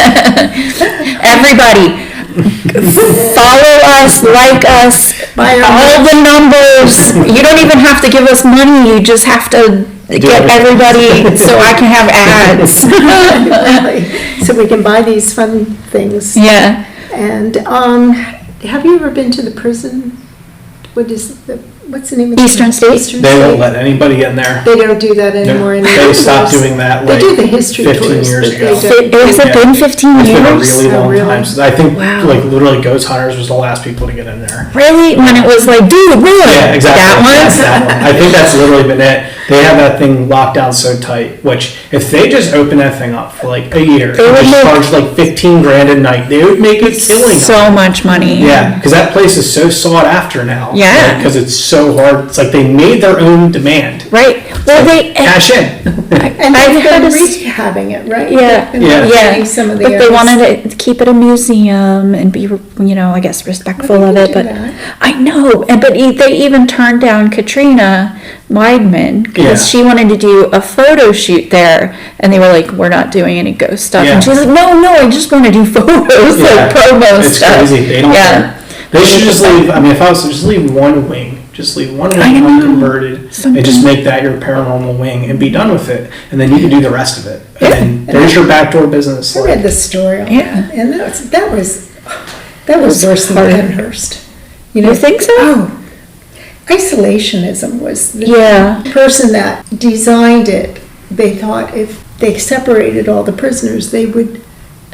Everybody, follow us, like us, Buy our all the numbers. You don't even have to give us money. You just have to get everybody so I can have ads. So we can buy these fun things. Yeah. And have you ever been to the prison? What is the what's the name of Eastern State? They won't let anybody in there. They don't do that anymore. No, in they the stopped tours. doing that They like do the history 15 tours, years but ago. they don't- Has it been 15 It's been a years? really Oh, long really? time. So I think Wow. like literally Ghost Hunters was the last people to get in there. Really? When it was like, dude, really? Yeah, exactly. That's That that one. I think that's literally been it. They have that thing locked down so tight, which if they just open that thing up for like a year, They and would just make- charge like 15 grand a night, they would make a killing. one? So much money. Yeah, because that place is so sought after now. Yeah. Because it's so hard. It's like they made their own demand. Right? Well, they, Cash in. And I've they've heard been of- rehabbing it, right? Yeah. They've been Yeah. renovating some of the but they areas. wanted to keep it a museum and be, you know, I guess respectful Well, of they it, can but do that. I know, and but they even turned down Katrina Weidman because Yeah. she wanted to do a photo shoot there, and they were like, "We're not doing any ghost stuff," Yeah. and she's like, "No, I just want to do photos, Yeah. like promo It's stuff." crazy. They don't Yeah. care. They should just leave. I mean, if I was to just leave one wing, just leave one I wing know. unconverted, Something. and just make that your paranormal wing and be done with it, and then you can do the rest of it. Yeah. And then there's your backdoor business. I read Like, the story on Yeah. that, and that was worse than hard. Penhurst. You think so? Oh, isolationism was the Yeah. person that designed it. They thought if they separated all the prisoners, they would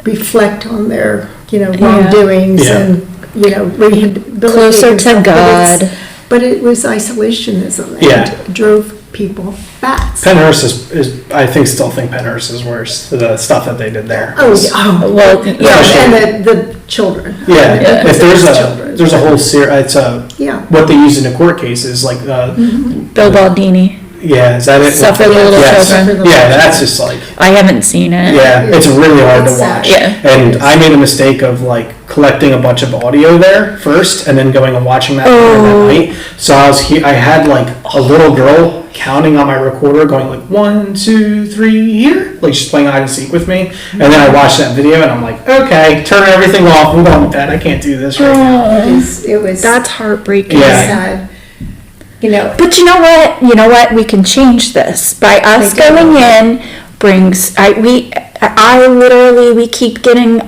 reflect on their, wrongdoings Yeah. and, rehabilitate Closer to themselves. God. But it was isolationism Yeah. and drove people bats. Penhurst is I still think Penhurst is worse. The stuff that they did there. Oh, was- yeah, oh, Well, yeah, yeah. and the children. Yeah, if Children. there's a whole series, it's Yeah. what they use in the court cases, like, Bill Baldini. yeah, is that it? Suffer the Little Yes. Children. Yeah, that's just like, I haven't seen it. yeah, it's really hard to It's sad. watch. Yeah. And I made a mistake of like collecting a bunch of audio there first and then going and watching that later that night. So I had like a little girl counting on my recorder going like 1, 2, 3 here, like she's playing hide and seek with me. And then I watched that video and I'm like, okay, turn everything off, move on with that. I can't do this right now. It was That's heartbreaking. Yeah. sad. But you know what? You know what? We can change this by us They do. going in. We keep getting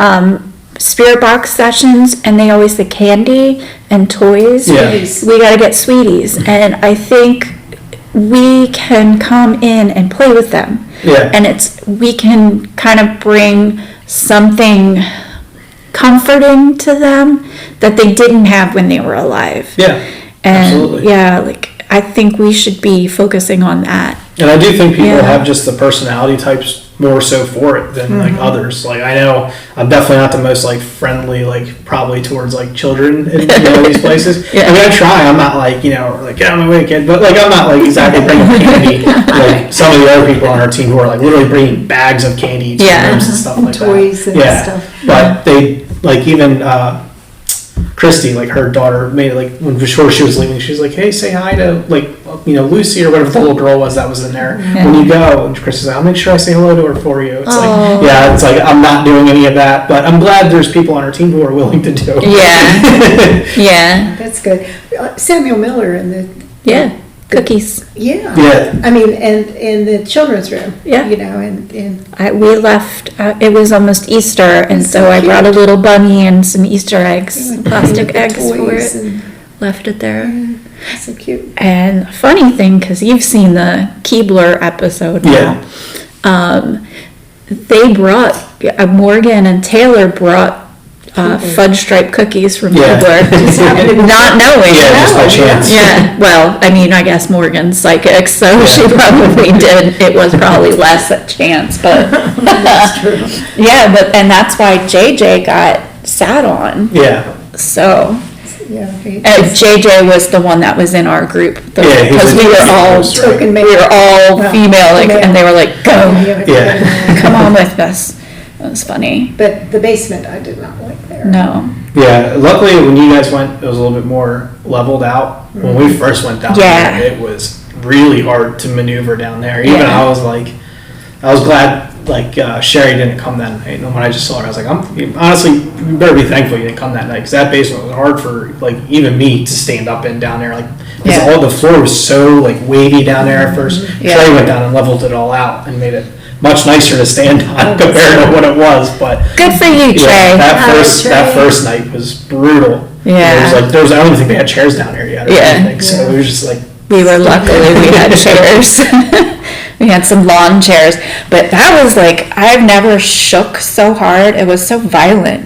spirit box sessions, and they always say candy and toys. Yeah. We got to get sweeties, and I think we can come in and play with them. Yeah. And we can kind of bring something comforting to them that they didn't have when they were alive. Yeah, And absolutely. yeah, like I think we should be focusing on that. And I do think people Yeah. have just the personality types more so for it than like Mm-hmm. others. Like I know I'm definitely not the most like friendly, like probably towards like children in these places. Yeah. I mean, I try. I'm not like get out of my way, kid. But like I'm not like exactly bringing candy like some of the other people on our team who are like literally bringing bags of candy to Yeah. rooms and stuff like Toys that. and Yeah. stuff. But they like even Christy, like her daughter, made it like before she was leaving. She was like, "Hey, say hi to like Lucy or whatever the little girl was that was in there when you go." And Christy's like, "I'll make sure I say hello to her for you." It's Aw. like, yeah, it's like I'm not doing any of that, but I'm glad there's people on our team who are willing to do. it. Yeah. Yeah. That's good. Samuel Miller in the Yeah. Cookies. yeah. Yeah. I mean, and in the children's room. Yeah. And We left, it was almost Easter, and That's so so I brought a cute. little bunny and some Easter eggs, plastic the eggs for toys it, and left it there. so cute. And funny thing, because you've seen the Keebler episode now. They brought, Morgan and Taylor brought fudge stripe cookies from Yeah. Keebler, not knowing. Yeah, just by chance. Yeah, well, I mean, I guess Morgan's psychic, so she probably did. It was probably less a chance, but That's true. yeah, and that's why JJ got sat on. Yeah. So Yeah. JJ was the one that was in our group Yeah, he because was we were the all most, right? we Token man. were all Well, female, like, and they were like, "Go, Yeah. come on with us." It was funny. But the basement, I did not like there. No. Yeah. Luckily, when you guys went, it was a little bit more leveled out. When we first went down Yeah. there, it was really hard to maneuver down there. Even Yeah. I was glad like Sherry didn't come that night. And when I just saw her, I was like, honestly, you better be thankful you didn't come that night because that basement was hard for like even me to stand up in down there. Like, because Yeah. all the floor was so like wavy down there at first. Yeah. Sherry went down and leveled it all out and made it much nicer to stand on compared to what it was, but. Good for you, Yeah, Trey. that Trey. first night was brutal. Yeah. I don't even think they had chairs down here yet or Yeah. anything, so it was just like, We were luckily we had chairs. We had some lawn chairs, but that was like, I've never shook so hard. It was so violent.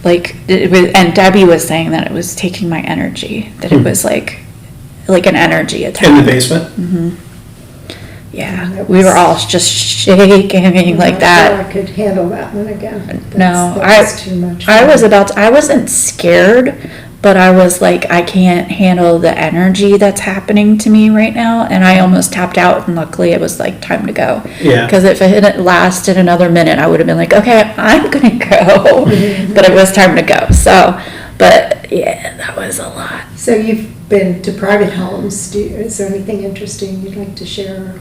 Like it was, and Debbie was saying that it was taking my energy, that it was like an energy in the attack. basement. Yeah, That we were was- all just shaking like I'm that. not sure I could handle that one again. No, That was too much. I wasn't scared, but I was like, I can't handle the energy that's happening to me right now. And I almost tapped out, and luckily it was like time to go. Yeah. Because if it had lasted another minute, I would have been like, okay, I'm gonna go. But it was time to go. So, but yeah, that was a lot. So you've been to private homes. Is there anything interesting you'd like to share?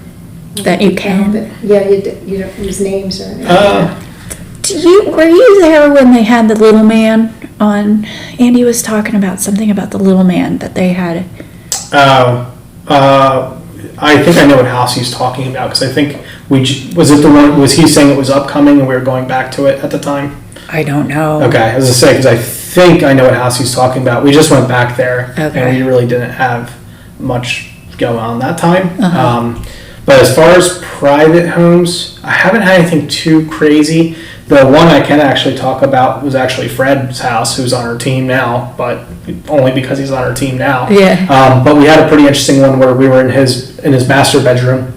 That you can? Yeah, you don't use names or anything. Were you there when they had the little man on? Andy was talking about something about the little man that they had. I think I know what house he's talking about, because I think was he saying it was upcoming and we were going back to it at the time? I don't know. Okay, as I say, because I think I know what house he's talking about. We just went back there, Okay. and we really didn't have much going on that time. Uh-huh. But as far as private homes, I haven't had anything too crazy. The one I can actually talk about was actually Fred's house, who's on our team now, but only because he's on our team now. Yeah. But we had a pretty interesting one where we were in his master bedroom,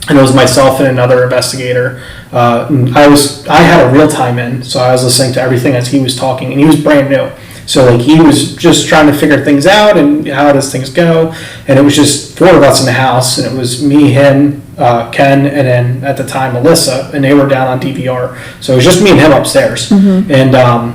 and it was myself and another investigator. I had a real time in, so I was listening to everything as he was talking, and he was brand new. So like he was just trying to figure things out and how does things go, and it was just four of us in the house, and it was me, him, Ken, and then at the time Alyssa, and they were down on DVR. So it was just me and him upstairs, and I'm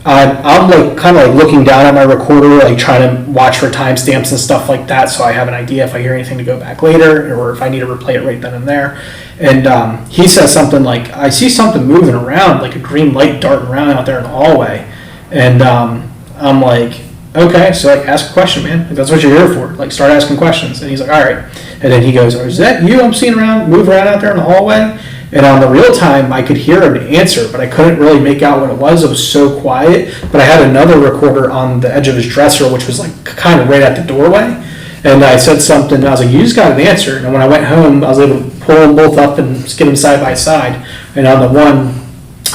like kind of like looking down at my recorder, like trying to watch for timestamps and stuff like that, so I have an idea if I hear anything to go back later, or if I need to replay it right then and there. And he says something like, "I see something moving around, like a green light darting around out there in the hallway." And I'm like, "Okay, so like ask a question, man. Like, that's what you're here for. Like start asking questions." And he's like, "All right." And then he goes, "Is that you I'm seeing move around out there in the hallway?" And on the real time, I could hear an answer, but I couldn't really make out what it was. It was so quiet. But I had another recorder on the edge of his dresser, which was like kind of right at the doorway. And I said something, and I was like, "You just got an answer." And when I went home, I was able to pull them both up and get them side by side. And on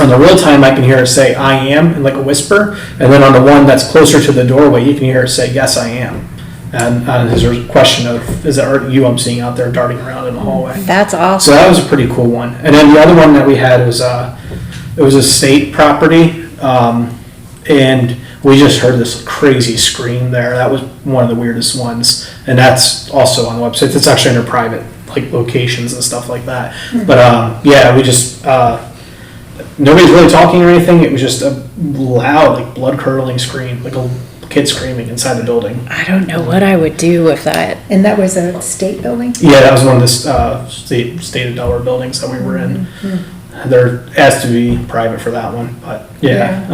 the real time, I can hear it say, "I am," in like a whisper. And then on the one that's closer to the doorway, you can hear it say, "Yes, I am." And there's a question of, "Is that you I'm seeing out there darting around in the hallway?" That's awesome. So that was a pretty cool one. And then the other one that we had was, it was a state property, and we just heard this crazy scream there. That was one of the weirdest ones. And that's also on the website. It's actually under private, like locations and stuff like that. But yeah, we just, nobody's really talking or anything. It was just a loud, like blood curdling scream, like a kid screaming inside the building. I don't know what I would do with that. And that was a state building? Yeah, that was one of the state of Delaware buildings that we were in. There has to be private for that one, but yeah.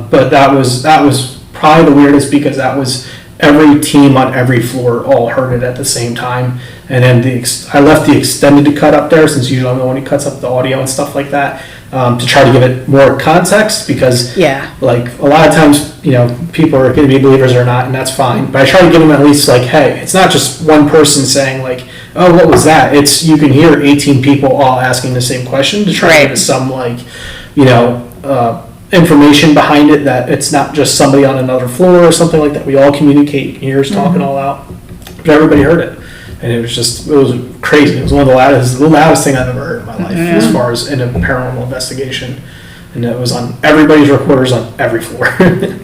But that was probably the weirdest, because that was every team on every floor all heard it at the same time. And then I left the extended cut up there, since usually I'm the one who cuts up the audio and stuff like that, to try to give it more context, because Yeah. like a lot of times, people are going to be believers or not, and that's fine. But I try to give them at least like, hey, it's not just one person saying like, "Oh, what was that?" It's, you can hear 18 people all asking the same question, to try to give it some like, information behind it, that it's not just somebody on another floor or something like that. We all communicate, you can hear us talking all out. But everybody heard it. And it was crazy. It was one of the loudest thing I've ever heard in my life, as far as in a paranormal investigation. And it was on everybody's recorders on every floor.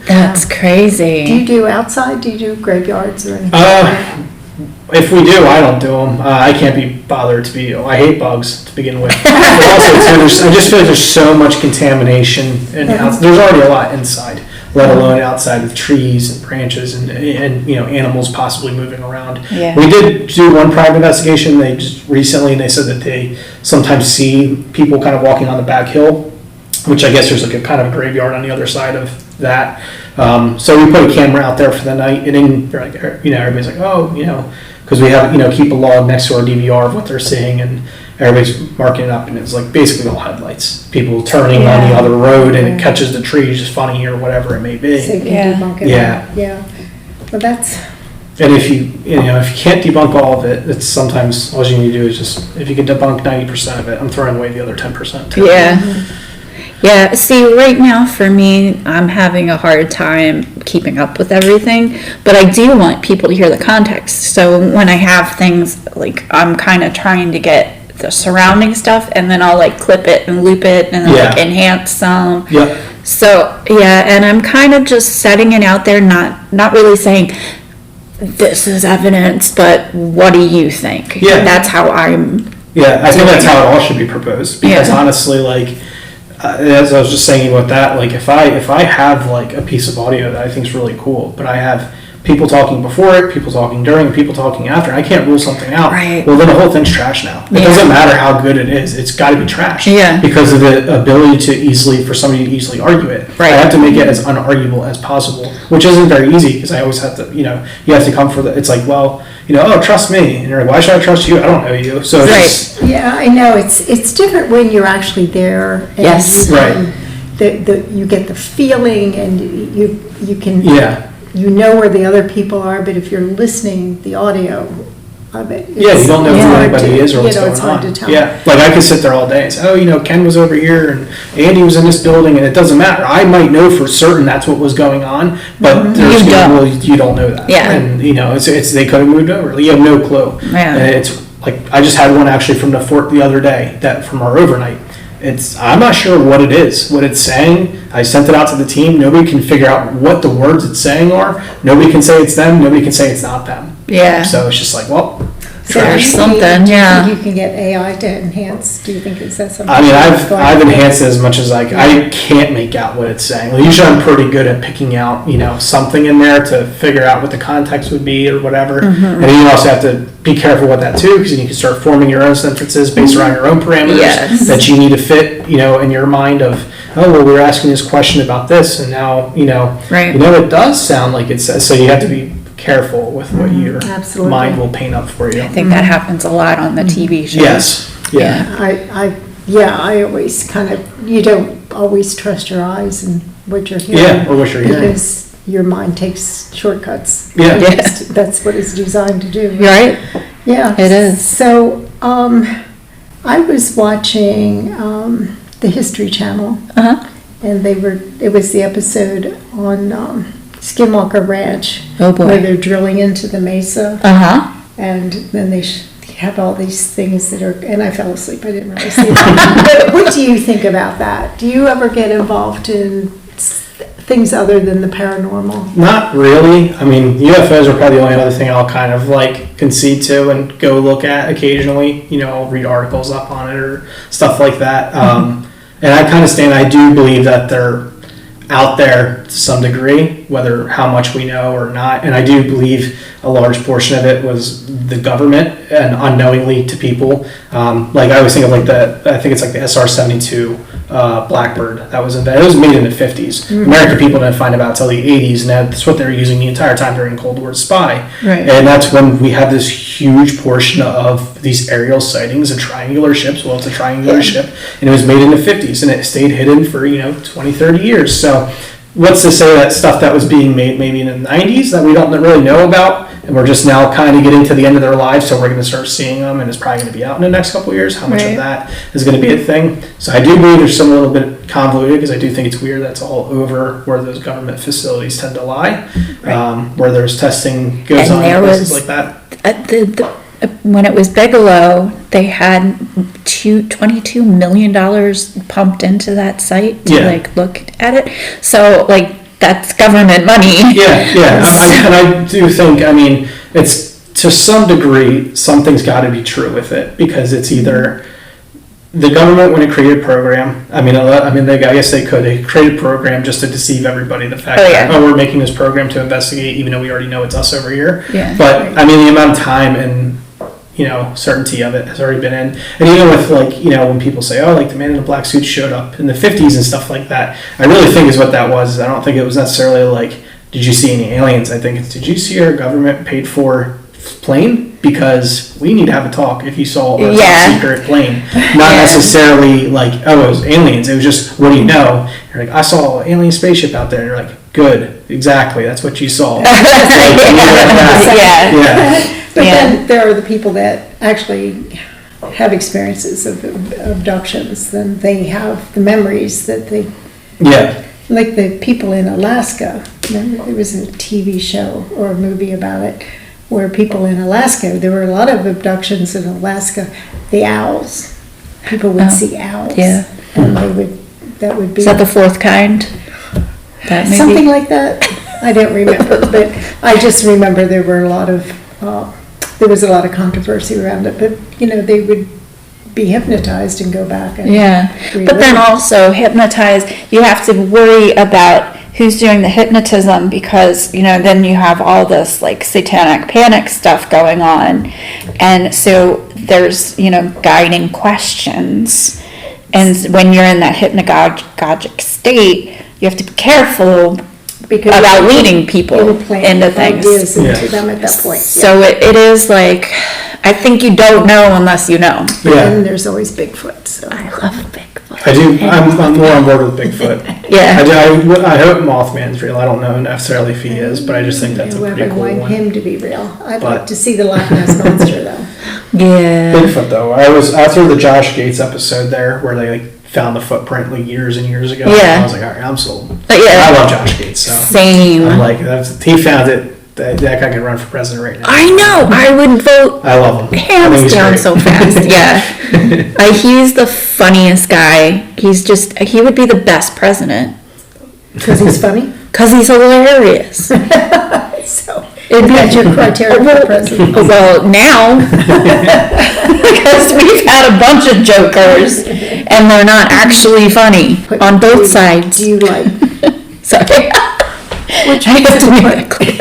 That's Do you crazy. do outside? Do you do graveyards or anything? If we do, I don't do them. I can't be bothered to be. I hate bugs to begin with. But also, too, I just feel like there's so much contamination, and there's already a lot inside, let alone outside with trees and branches and animals possibly moving around. Yeah. We did do one private investigation. They just recently, and they said that they sometimes see people kind of walking on the back hill, which I guess there's like a kind of a graveyard on the other side of that. So we put a camera out there for the night, and then everybody's like, "Oh, because we have keep a log next to our DVR of what they're seeing, and everybody's marking it up, and it's like basically all headlights. People turning on the other road, and it catches the tree just funny or whatever it may be. So you can Yeah. debunk it. Yeah. Yeah. Well, that's, And if you can't debunk all of it, it's sometimes all you need to do is just, if you can debunk 90% of it, I'm throwing away the other 10% too. Yeah. Yeah, see, right now for me, I'm having a hard time keeping up with everything, but I do want people to hear the context. So when I have things, like, I'm kind of trying to get the surrounding stuff, and then I'll like clip it and loop it and then like Yeah. enhance some. Yep. So, yeah, and I'm kind of just setting it out there, not really saying, this is evidence, but what do you think? Yeah. That's how I'm, Yeah, I think that's how it all should be proposed, because Yeah. honestly, like, as I was just saying about that, like, if I have like a piece of audio that I think is really cool, but I have people talking before it, people talking during, people talking after, I can't rule something out. Right. Well, then the whole thing's trash now. It Yeah. doesn't matter how good it is, it's gotta be trash. Yeah. Because of the ability for somebody to easily argue it. Right. I have to make it as unarguable as possible, which isn't very easy, because I always have to, you have to come for it's like, well, oh, trust me. And you're like, why should I trust you? I don't know you. So it's Right. just, yeah, I know, it's different when you're actually there. And Yes. you Right. can- you get the feeling, and you can. yeah. You know where the other people are, but if you're listening, the audio of it. Yeah, you don't know who hard anybody to- is or what's going it's hard on. to tell. Yeah, like I could sit there all day and say, oh, Ken was over here and Andy was in this building, and it doesn't matter. I might know for certain that's what was going on, but there's You people, don't. well, you don't know that. Yeah. And it's they could have moved over. You have no clue. Yeah. And it's like I just had one actually from the fort the other day, that from our overnight. I'm not sure what it is, what it's saying. I sent it out to the team. Nobody can figure out what the words it's saying are. Nobody can say it's them. Nobody can say it's not them. yeah. So it's just like, well, So There's do you something, think- do you yeah. think you can get AI to enhance? Do you think is that something? I mean, that's going I've to- enhanced it as much as I can't make out what it's saying. Well, usually I'm pretty good at picking out, something in there to figure out what the context would be or whatever. Mm-hmm. And then you also have to be careful with that too, because then you can start forming your own sentences based around your own parameters Yes. that you need to fit, in your mind of, oh, well, we were asking this question about this, and now, Right. it does sound like it says. So you have to be careful with what your Absolutely. mind will paint up for you. I think that happens a lot on the TV shows. Yes. Yeah. I always you don't always trust your eyes and what you're hearing. Yeah, or what you're hearing. Because your mind takes shortcuts. Yeah. Yeah. That's what it's designed to do. Right? Yeah. It is. So, I was watching, the History Channel, Uh-huh. and it was the episode on, Skinwalker Ranch. Oh, boy. Where they're drilling into the mesa, Uh-huh. and then they have all these things that are, and I fell asleep, I didn't really see it. But what do you think about that? Do you ever get involved in things other than the paranormal? Not really. I mean, UFOs are probably the only other thing I'll kind of like concede to and go look at occasionally. I'll read articles up on it or stuff like that. And I kind of I do believe that they're out there to some degree, whether how much we know or not. And I do believe a large portion of it was the government and unknowingly to people. Like I always think of I think it's like the SR-72 Blackbird that was invented. It was made in the 50s. American people didn't find about until the 80s, and that's what they were using the entire time during Cold War to spy. Right. And that's when we have this huge portion of these aerial sightings of triangular ships. Well, it's a triangular ship, and it was made in the 50s, and it stayed hidden for 20, 30 years. So what's to say that stuff that was being made maybe in the 90s that we don't really know about, and we're just now kind of getting to the end of their lives, so we're going to start seeing them, and it's probably going to be out in the next couple of years. How much Right. of that is going to be a thing? So I do believe there's some little bit convoluted, because I do think it's weird that's all over where those government facilities tend to lie, where there's testing goes And on there in places was- like that. When it was Bigelow, they had $22 million pumped into that site to Yeah. look at it. So that's government money. Yeah. And I do think, I mean, it's to some degree, something's got to be true with it, because it's either the government, when it created a program, I guess they created a program just to deceive everybody. The fact Oh, yeah. that, we're making this program to investigate, even though we already know it's us over here. Yeah. But I mean, the amount of time and, certainty of it has already been in. And even with when people say, oh, the man in the black suit showed up in the 50s and stuff like that, I really think is what that was. I don't think it was necessarily did you see any aliens? I think it's, did you see our government paid for plane? because we need to have a talk if you saw a Yeah. secret plane. Not necessarily like, oh, it was aliens. It was just, what do you know? You're like, I saw an alien spaceship out there. And you're like, good, exactly, that's what you saw. Yeah. Yeah. But Yeah. then there are the people that actually have experiences of abductions, then they have the memories that they, Yeah. like the people in Alaska. Remember, there was a TV show or a movie about it, where people in Alaska, there were a lot of abductions in Alaska, the owls. People would Oh, see owls. yeah. And they would, that would be. Is that the fourth kind? That maybe? Something like that. I don't remember, but I just remember there were a lot of, there was a lot of controversy around it, but, you know, they would be hypnotized and go back and. Yeah, but then also hypnotized, you have to worry about who's doing the hypnotism, because, you know, then you have all this like satanic panic stuff going on. And so there's, you know, guiding questions. And when you're in that hypnagogic state, you have to be careful Because about leading people implant into things. ideas into Yeah. them at that point. So it is like, I think you don't know unless you know. Yeah. And there's always Bigfoot, so. I love Bigfoot. I do. I'm more on board with Bigfoot. Yeah. I hope Mothman's real. I don't know necessarily if he is, but I just think that's a Whoever pretty cool wanted one. him to be real. I'd But- like to see the Loch Ness Monster though. Yeah. Bigfoot though. I was after the Josh Gates episode there, where they like found the footprint like years and years ago. Yeah. I was like, all right, I'm sold. But yeah. I love Josh Gates, so Same. I'm like, he found it. That guy could run for president right now. I know. I would vote I love him. I think hands he's down great. so fast. Yeah. He's the funniest guy. He would be the best president Because he's funny. because he's hilarious. So, It'd is be- that your criteria for president? Well, now, because we've had a bunch of jokers and they're not actually funny on both sides. Do you like, Sorry. which I piece have of to make that equipment, clear.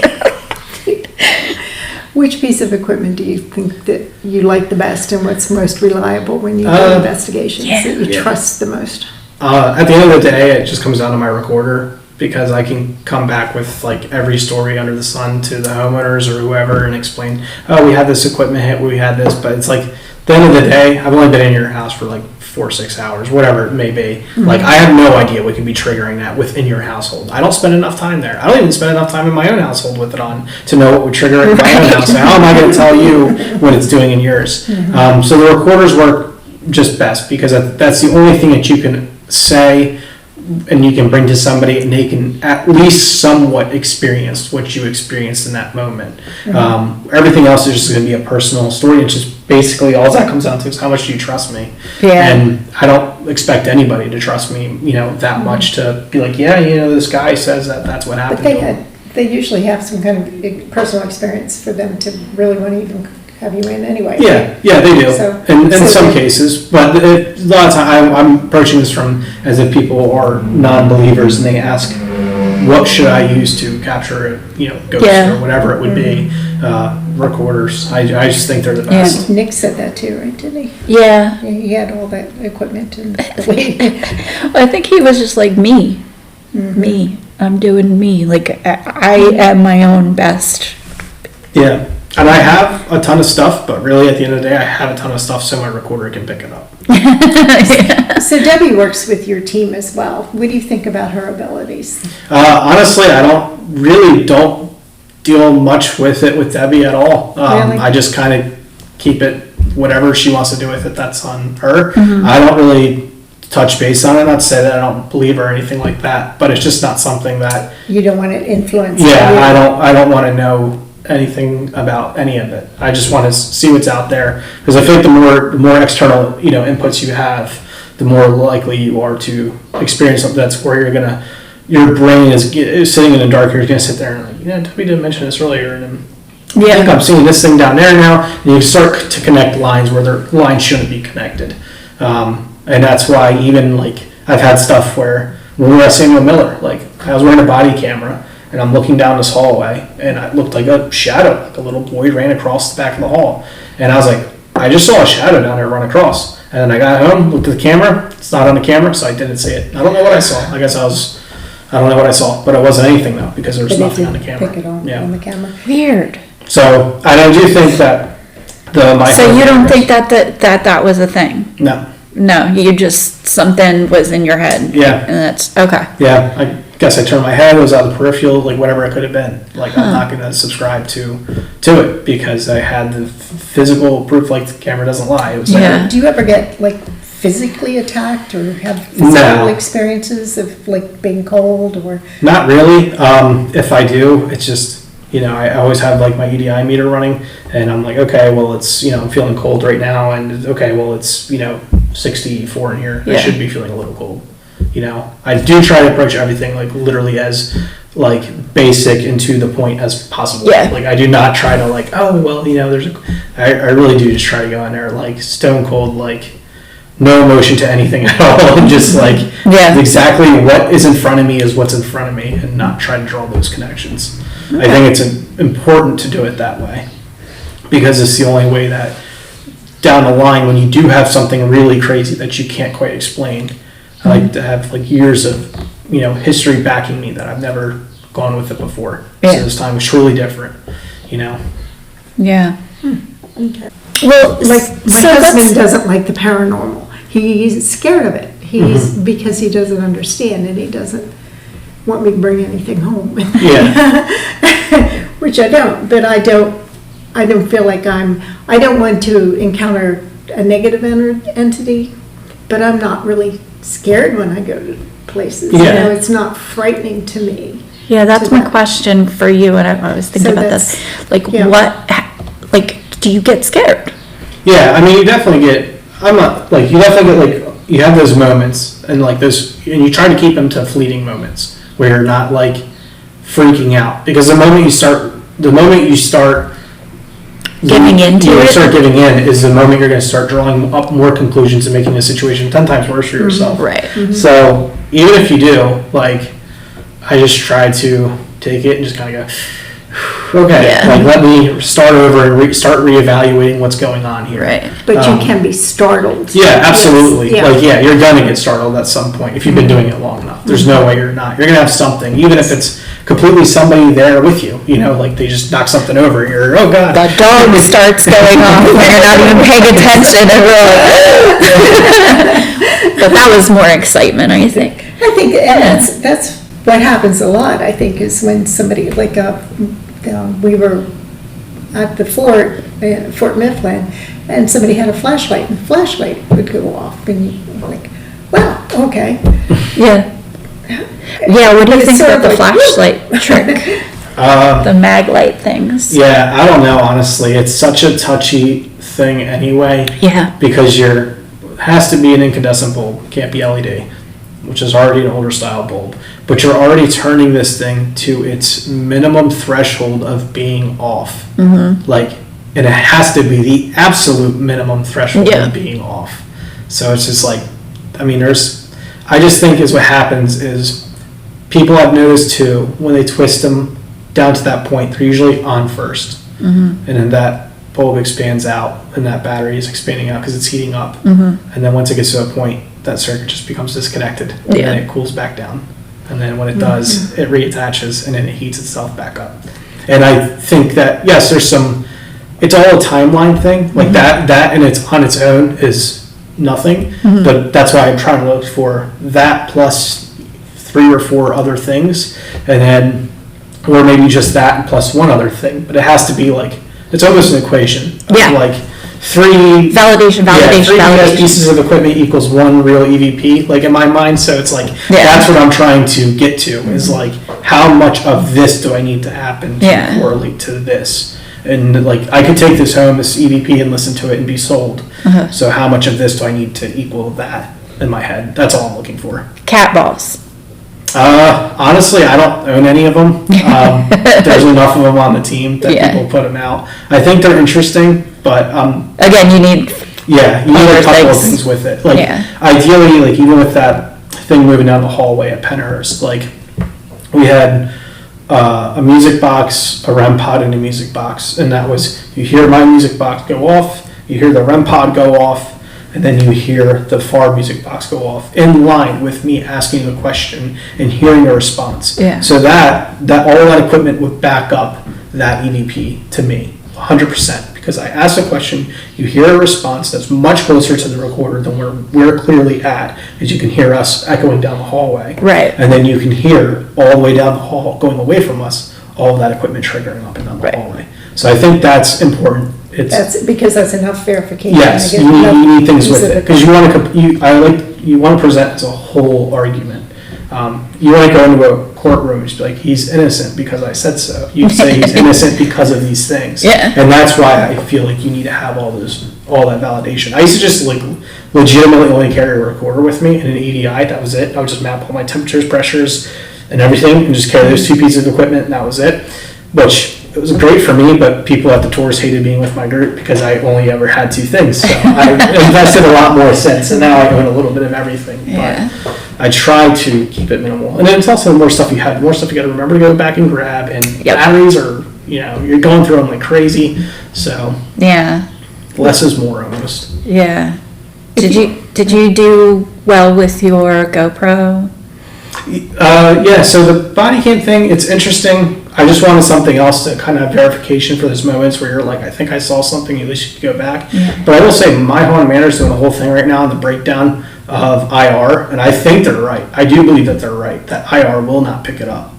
which piece of equipment do you think that you like the best and what's most reliable when you do investigations that you Yeah. trust the most? At the end of the day, it just comes down to my recorder, because I can come back with like every story under the sun to the homeowners or whoever and explain, oh, we had this equipment hit, we had this, but it's like, at the end of the day, I've only been in your house for like 4 or 6 hours, whatever it may be. Like, I have no idea what could be triggering that within your household. I don't spend enough time there. I don't even spend enough time in my own household with it on to know what would trigger it in my own house. So how am I going to tell you what it's doing in yours? So the recorders work just best, because that's the only thing that you can say and you can bring to somebody, and they can at least somewhat experience what you experienced in that moment. Everything else is just going to be a personal story. It's just basically all that comes down to is how much do you trust me? Yeah. And I don't expect anybody to trust me, you know, that much to be like, yeah, you know, this guy says that that's what But happened. they to him. they usually have some kind of personal experience for them to really want to even have you in anyway. Yeah, they do. So- in so some they- cases, but a lot of time I'm approaching this from as if people are non-believers and they ask, what should I use to capture a, you know, ghost Yeah. or whatever it would be. Recorders, I just think they're the best. Nick said that too, right, didn't he? Yeah. Yeah, he had all that equipment and the way. I think he was just like me. Me. I'm doing me. Like, I am my own best. Yeah, and I have a ton of stuff, but really at the end of the day, I have a ton of stuff so my recorder can pick it up. So Debbie works with your team as well. What do you think about her abilities? Honestly, I don't deal much with it with Debbie at all. Really? I just kind of keep it, whatever she wants to do with it, that's on her. Mm-hmm. I don't really touch base on it, not to say that I don't believe her or anything like that, but it's just not something that, You don't want to influence. yeah, you. I don't want to know anything about any of it. I just want to see what's out there, because I feel like the more external, you know, inputs you have, the more likely you are to experience something that's where your brain is sitting in the dark. You're gonna sit there and like, yeah, we didn't mention this earlier, and I think I'm seeing this thing down there now, and you start to connect lines where their lines shouldn't be connected. And that's why even like I've had stuff where when we were at Samuel Miller, like I was wearing a body camera and I'm looking down this hallway and it looked like a shadow, like a little boy ran across the back of the hall. And I was like, I just saw a shadow down there run across. And then I got home, looked at the camera, it's not on the camera, so I didn't see it. I don't know what I saw. I don't know what I saw, but it wasn't anything though, because there was But it nothing on the didn't camera. pick it on the camera. Weird. So I do think that So you don't think that was a thing? No. No, you just, something was in your head? Yeah. And that's, okay. Yeah, I guess I turned my head, it was out of the peripheral, like whatever it could have been. Like, I'm not gonna subscribe to it because I had the physical proof, like the camera doesn't lie. It was like, Yeah. Do you ever get like physically attacked or have physical No. experiences of like being cold or? not really. If I do, it's just, I always have like my EDI meter running and I'm like, okay, well, it's, I'm feeling cold right now and okay, well, it's, 64 in here. I Yeah. should be feeling a little cold. I do try to approach everything like literally as like basic and to the point as possible. Yeah. Like I do not try to like, oh, well, I really do just try to go in there like stone cold, like no emotion to anything at all and just like Yeah. exactly what is in front of me is what's in front of me and not try to draw those connections. I think it's important to do it that way because it's the only way that down the line when you do have something really crazy that you can't quite explain, I like to have like years of history backing me that I've never gone with it before. Yeah. So this time was truly different, Yeah. Okay. Well, Like my so husband let's, doesn't like the paranormal. He's scared of it. He's because he doesn't understand and he doesn't want me to bring anything home. Yeah. Which I don't, but I don't feel like I don't want to encounter a negative entity, but I'm not really scared when I go to places. Yeah. It's not frightening to me. yeah, that's to my that. question for you, and I was thinking So about that's- this. Like, yeah. do you get scared? Yeah, I mean, you definitely get. I'm not like you definitely get like you have those moments and like those, and you try to keep them to fleeting moments where you're not like freaking out because the moment you start Giving into it? start giving in is the moment you're going to start drawing up more conclusions and making the situation 10 times worse for yourself. Right. So even if you do, like, I just try to take it and just kind of go, okay, Yeah. like let me start over and start reevaluating what's going on here. Right. But you Um, can be startled. Yeah, absolutely. Yes, yeah. Like, yeah, you're gonna get startled at some point if you've been doing it long enough. There's no way you're not. You're gonna have something, even if it's completely somebody there with you. Like they just knock something over. You're, oh god. The dog starts going off when you're not even paying attention, and we're like, but that was more excitement, I think. I think, and that's what happens a lot, I think, is when somebody, like, we were at the fort, Fort Mifflin, and somebody had a flashlight, and the flashlight would go off, and you're like, wow, okay. Yeah. Yeah, what do you But it's think sort about the of like, flashlight trick? The mag light things? Yeah, I don't know. Honestly, it's such a touchy thing anyway. Yeah. Because has to be an incandescent bulb, can't be LED, which is already an older style bulb. But you're already turning this thing to its minimum threshold of being off. Mm-hmm. Like, and it has to be the absolute minimum threshold Yeah. of being off. So it's just like, I mean, I just think is what happens is people I've noticed too, when they twist them down to that point, they're usually on first. Mm-hmm. And then that bulb expands out and that battery is expanding out because it's heating up. Mm-hmm. And then once it gets to a point, that circuit just becomes disconnected and Yeah. then it cools back down. And then when it does, it reattaches and then it heats itself back up. And I think that, yes, it's all a timeline thing. Like that and it's on its own is nothing. But that's why I'm trying to look for that plus 3 or 4 other things. And then, or maybe just that and plus one other thing. But it has to be like, it's almost an equation. Of Yeah. like 3 Validation, validation, 3 validation. pieces of equipment equals 1 real EVP, like in my mind. So it's like, Yeah. that's what I'm trying to get to is like, how much of this do I need to happen to Yeah. correlate to this? And like, I could take this home, this EVP, and listen to it and be sold. Uh-huh. So how much of this do I need to equal that in my head? That's all I'm looking for. Cat balls. Honestly, I don't own any of them. There's enough of them on the team that Yeah. people put them out. I think they're interesting, but Again, you need, yeah, you need Other a couple of things. things with it. Like Yeah. ideally, like even with that thing moving down the hallway at Penhurst, like we had a music box, a REM pod, and a music box, and that was you hear my music box go off, you hear the REM pod go off, and then you hear the FAR music box go off in line with me asking a question and hearing a response. Yeah. So that all that equipment would back up that EVP to me 100% because I ask a question, you hear a response that's much closer to the recorder than where we're clearly at, as you can hear us echoing down the hallway. Right. And then you can hear all the way down the hall, going away from us, all of that equipment triggering up and down the Right. hallway. So I think that's important. It's, That's, because that's enough verification. yes, I get you enough need things piece with of it, because you want to present as a whole argument. You want to go into a courtroom and just be like, he's innocent because I said so. You'd say he's innocent because of these things. Yeah. And that's why I feel like you need to have all that validation. I used to just like legitimately only carry a recorder with me and an EDI, that was it. I would just map all my temperatures, pressures, and everything, and just carry those two pieces of equipment, and that was it. Which, it was great for me, but people at the tours hated being with my group because I only ever had two things. So I invested a lot more since, and now I own a little bit of everything. Yeah. But I try to keep it minimal. And then it's also the more stuff you have, the more stuff you got to remember to go back and grab. And Yep. batteries are, you're going through them like crazy. So Yeah, less is more almost. yeah. Did you do well with your GoPro? Yeah, so the body cam thing, it's interesting. I just wanted something else to kind of have verification for those moments where you're like, I think I saw something, at least you could go back. Yeah. But I will say, my Haunted Manor's doing the whole thing right now on the breakdown of IR, and I think they're right. I do believe that they're right, that IR will not pick it up.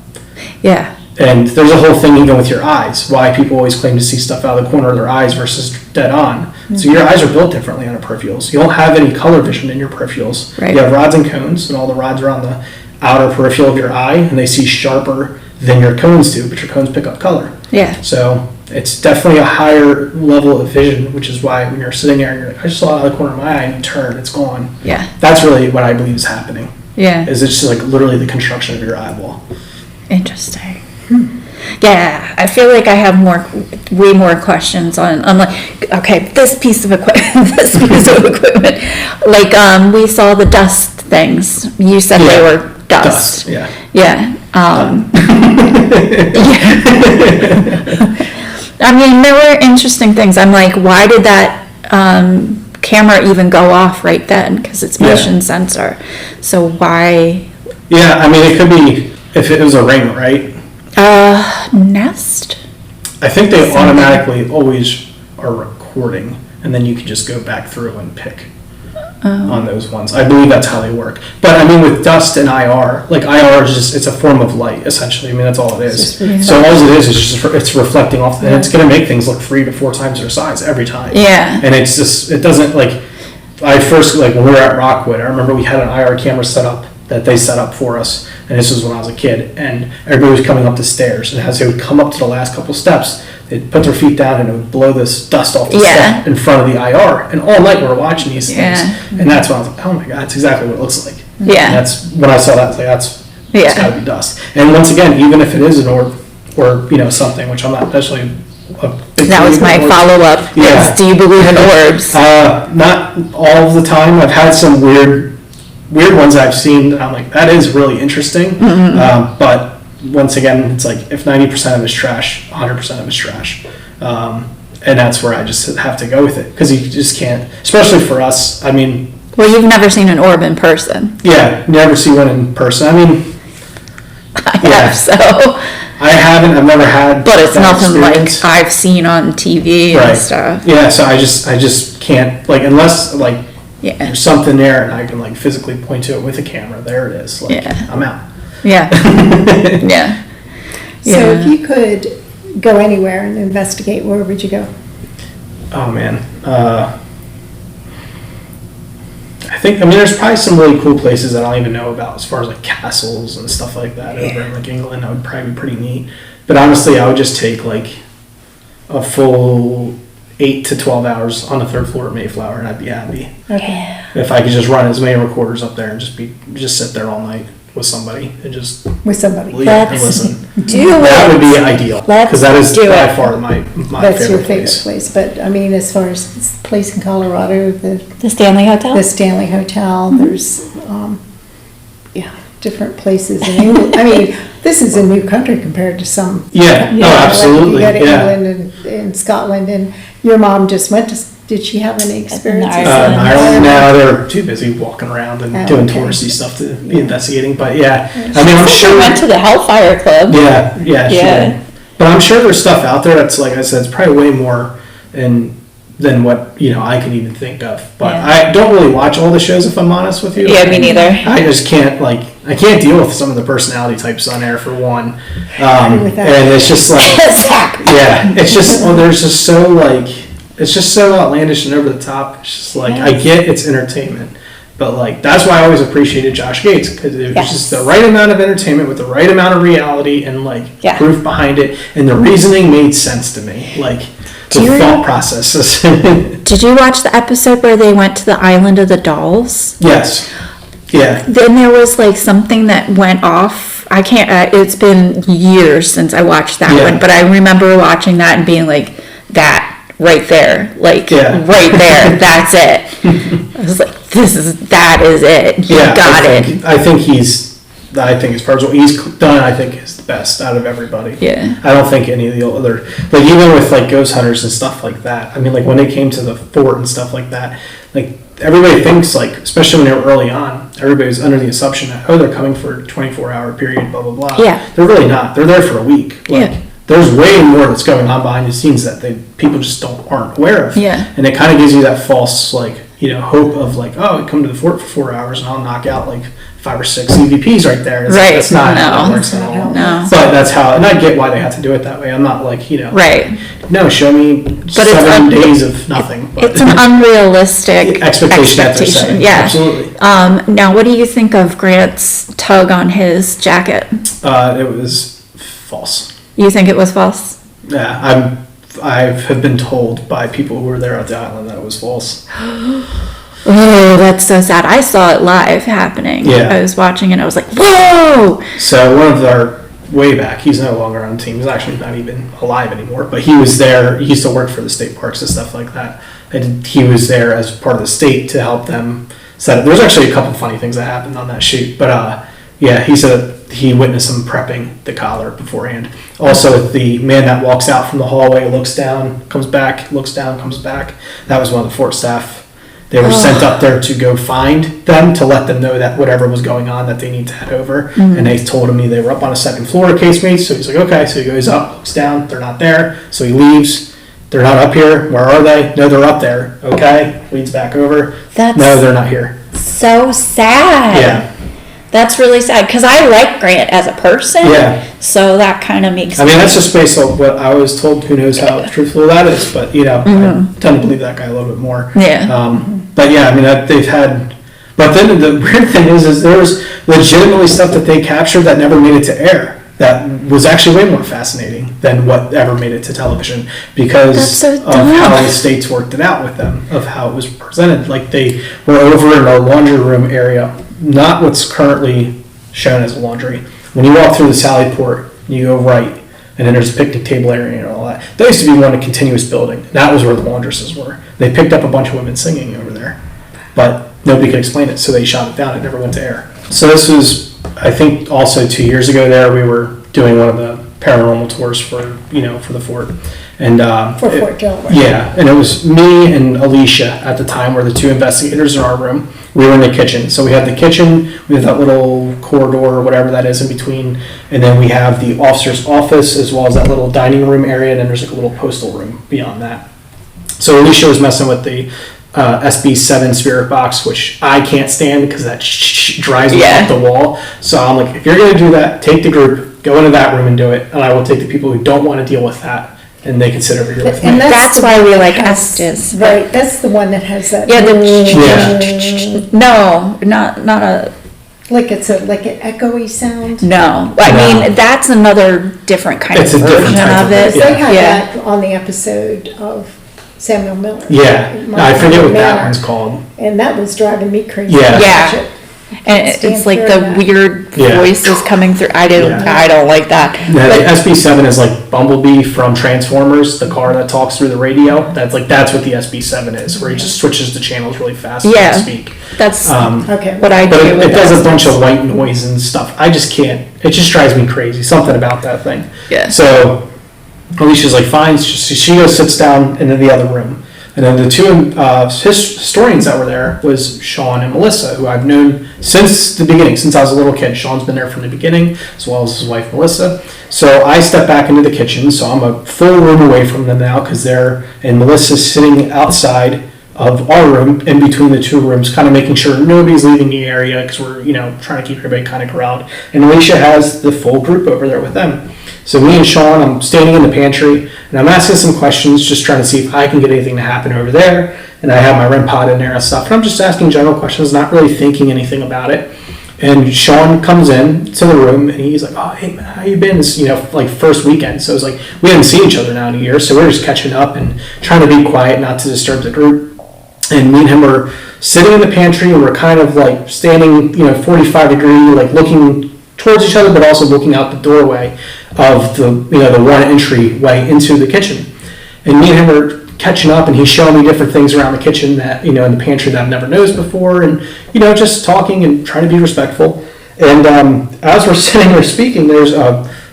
Yeah, And there's a whole thing even with your eyes, why people always claim to see stuff out of the corner of their eyes versus dead on. So your eyes are built differently on a peripherals. You don't have any color vision in your peripherals. Right. You have rods and cones, and all the rods are on the outer peripheral of your eye, and they see sharper than your cones do, but your cones pick up color. yeah, So it's definitely a higher level of vision, which is why when you're sitting there and you're like, I just saw it out of the corner of my eye, and you turn, it's gone. yeah, That's really what I believe is happening, yeah. is it's just like literally the construction of your eyeball. Interesting. Yeah, I feel like I have way more questions on. I'm like, okay, this piece of equipment, this piece of equipment. Like, we saw the dust things. You said they Yeah. were dust. Yeah. Yeah. I mean, there were interesting things. I'm like, why did that camera even go off right then? Because it's motion Yeah. sensor. So why? Yeah, I mean, it could be if it was a ring, right? Nest? I think they Something. automatically always are recording, and then you can just go back through and pick on those ones. I believe that's how they work. But I mean, with dust and IR, like IR is just, it's a form of light, essentially. I mean, that's all it is. So all it is just, it's reflecting off, and it's going to make things look 3 to 4 times their size every time. Yeah. And it's just, it doesn't, like, I first, like, when we were at Rockwood, I remember we had an IR camera set up that they set up for us, and this was when I was a kid, and everybody was coming up the stairs, and as they would come up to the last couple steps, they'd put their feet down and it would blow this dust off the Yeah. step in front of the IR, and all night we were watching these things, Yeah. and that's when I was like, oh my god, that's exactly what it looks like. Yeah. And that's, when I saw that, I was like, it's Yeah. gotta be dust. And once again, even if it is an orb, or, something, which I'm not necessarily a big That was believer my in orbs. follow-up. Yeah. Is, do you believe in orbs? Not all of the time. I've had some weird ones I've seen that I'm like, that is really interesting. But once again, it's like, if 90% of it's trash, 100% of it's trash. And that's where I just have to go with it. Because you just can't, especially for us. I mean, Well, you've never seen an orb in person. yeah, never see one in person. I mean, I Yeah. have, so. I haven't, I've never had But it's that nothing experience. like I've seen on TV and Right. stuff. Yeah, so I just can't, like, unless, like, Yeah, there's something there and I can, like, physically point to it with a camera. There it is. Like, Yeah. I'm out. yeah, yeah. So if Yeah. you could go anywhere and investigate, where would you go? Oh man, I think, I mean, there's probably some really cool places that I don't even know about as far as like castles and stuff like that over in like England. That would probably be pretty neat. But honestly, I would just take like a full 8 to 12 hours on the 3rd floor of Mayflower, and I'd be happy Okay. if I could just run as many recorders up there and just sit there all night with somebody and just With somebody. leave and Let's listen. do That would it. be ideal Let's because that is do by it. far my That's your favorite favorite place. place. But I mean, as far as this place in Colorado, The Stanley Hotel? the Stanley Hotel, Mm-hmm. there's, different places in England. I mean, this is a new country compared to some. Yeah, no, absolutely, Like you go to yeah. England and Scotland, and your mom just went to, did she have any experiences? Ireland. in Ireland, now they're too busy walking around and Oh, doing okay. touristy stuff to be investigating. But yeah, I mean, I'm She sure. went to the Hellfire Club. Yeah, Yeah. sure. But I'm sure there's stuff out there that's, like I said, it's probably way more than what I can even think of. But Yeah. I don't really watch all the shows, if I'm honest with you. Yeah, me neither. I just can't I can't deal with some of the personality types on there for one. agree with that. And it's just like Exactly. yeah, it's just there's just so it's just so outlandish and over the top. It's just I get it's entertainment. But that's why I always appreciated Josh Gates, because it was Yes. just the right amount of entertainment with the right amount of reality and Yeah. proof behind it, and the reasoning made sense to me. Do The you- thought processes. Did you watch the episode where they went to the Island of the Dolls? Yes. Yeah. Then there was something that went off. I can't, it's been years since I watched that Yeah. one, but I remember watching that and being that right there, Yeah. right there, that's it. I was like, that is it. You Yeah. got it. I think it's personal. He's done, I think, is the best out of everybody. Yeah. I don't think any of the other, even with ghost hunters and stuff like that. I mean, when they came to the fort and stuff like that, everybody thinks especially when they were early on, everybody was under the assumption that, oh, they're coming for a 24-hour period, blah, blah, blah. Yeah. They're really not. They're there for a week. Yeah. There's way more that's going on behind the scenes that people just aren't aware of. Yeah. And it kind of gives you that false, hope of oh, I come to the fort for 4 hours and I'll knock out 5 or 6 EVPs right there. Right. That's not how No. it works at all. No. But that's how, and I get why they have to do it that way. I'm not Right. no, show me it's 7 days of nothing. But It's an unrealistic expectation that they're setting. Yeah. Absolutely. Now, what do you think of Grant's tug on his jacket? It was false. You think it was false? Yeah, I have been told by people who were there at the island that it was false. Oh, that's so sad. I saw it live happening. Yeah. I was watching it. I was like, whoa! So one of our way back, he's no longer on the team. He's actually not even alive anymore. But he was there. He used to work for the state parks and stuff like that. And he was there as part of the state to help them set up. There's actually a couple funny things that happened on that shoot. But yeah, he said he witnessed them prepping the collar beforehand. Also, the man that walks out from the hallway, looks down, comes back, looks down, comes back. That was one of the fort staff. They were sent up there to go find them, to let them know that whatever was going on, that they need to head over. And they told him they were up on a second floor, casemates. So he's like, okay. So he goes up, looks down, they're not there. So he leaves. They're not up here. Where are they? No, they're up there. Okay. Leads back over. That's No, they're not here. so sad. Yeah. That's really sad because I like Grant as a person. Yeah. So that kind of makes I mean, that's just based on what I was told. Who knows how truthful that is? But I tend to believe that guy a little bit more. Yeah. But yeah, I mean, they've had. But then the weird thing is there was legitimately stuff that they captured that never made it to air. That was actually way more fascinating than what ever made it to television because That's so of dumb. how the states worked it out with them, of how it was presented. They were over in a laundry room area, not what's currently shown as a laundry. When you walk through the Sally Port, you go right, and then there's a picnic table area and all that. That used to be one continuous building. That was where the laundresses were. They picked up a bunch of women singing over there, but nobody could explain it, so they shot it down. It never went to air. So this was, I think, also 2 years ago. There we were doing one of the paranormal tours for the fort, and For Fort Delaware. yeah, and it was me and Alicia at the time were the 2 investigators in our room. We were in the kitchen. So we have the kitchen, we have that little corridor or whatever that is in between, and then we have the officer's office as well as that little dining room area, and then there's a little postal room beyond that. So Alicia was messing with the SB7 spirit box, which I can't stand because that drives me up the wall. So I'm like, if you're going to do that, take the group, go into that room and do it, and I will take the people who don't want to deal with that, and they can sit over here with me. And That's the why one we that like has- Estes. Right, that's the one that has that. Yeah, Yeah. No, not a. Like it's like an echoey sound. No, I No. mean that's another different kind It's of a different version type of of it. it, They had Yeah. that on the episode of Samuel Miller. Yeah, I forget what that Manor. one's called. And that was driving me crazy. Yeah. to Yeah. watch it. And Stand it's like clear the of that. weird Yeah. voices coming through. I Yeah. don't like that. Yeah, But the SB7 is like Bumblebee from Transformers, the car that talks through the radio. That's what the SB7 is, where he just switches the channels really fast Yeah. to speak. that's Okay. what I do. But it with does a Estes. bunch of white noise and stuff. I just can't. It just drives me crazy. Something about that thing. Yeah. So Alicia's like, fine. She goes, sits down into the other room. And then the two historians that were there was Sean and Melissa, who I've known since the beginning, since I was a little kid. Sean's been there from the beginning, as well as his wife Melissa. So I stepped back into the kitchen, so I'm a full room away from them now because and Melissa's sitting outside of our room in between the two rooms, kind of making sure nobody's leaving the area because we're, trying to keep everybody kind of corralled. And Alicia has the full group over there with them. So me and Sean, I'm standing in the pantry and I'm asking some questions, just trying to see if I can get anything to happen over there. And I have my REM pod in there and stuff. And I'm just asking general questions, not really thinking anything about it. And Sean comes in to the room and he's like, "Oh, hey man, how you been?" It's, like first weekend. So it's like, we haven't seen each other now in a year. So we're just catching up and trying to be quiet, not to disturb the group. And me and him are sitting in the pantry and we're kind of like standing, 45 degree, like looking towards each other, but also looking out the doorway of the, the one entryway into the kitchen. And me and him are catching up and he's showing me different things around the kitchen that, in the pantry that I've never noticed before. And, just talking and trying to be respectful. And as we're sitting there speaking, there's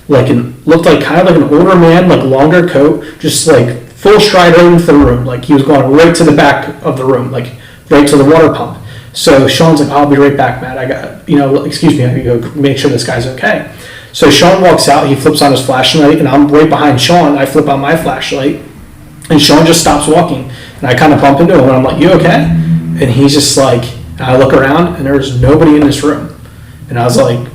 looked like kind of like an older man, like longer coat, just like full stride right into the room. Like he was going right to the back of the room, like right to the water pump. So Sean's like, "I'll be right back, Matt. I got, excuse me, I have to go make sure this guy's okay." So Sean walks out, he flips on his flashlight, and I'm right behind Sean. I flip on my flashlight, and Sean just stops walking. And I kind of bump into him, and I'm like, "You okay?" And he's just like, and I look around, and there's nobody in this room. And I was like,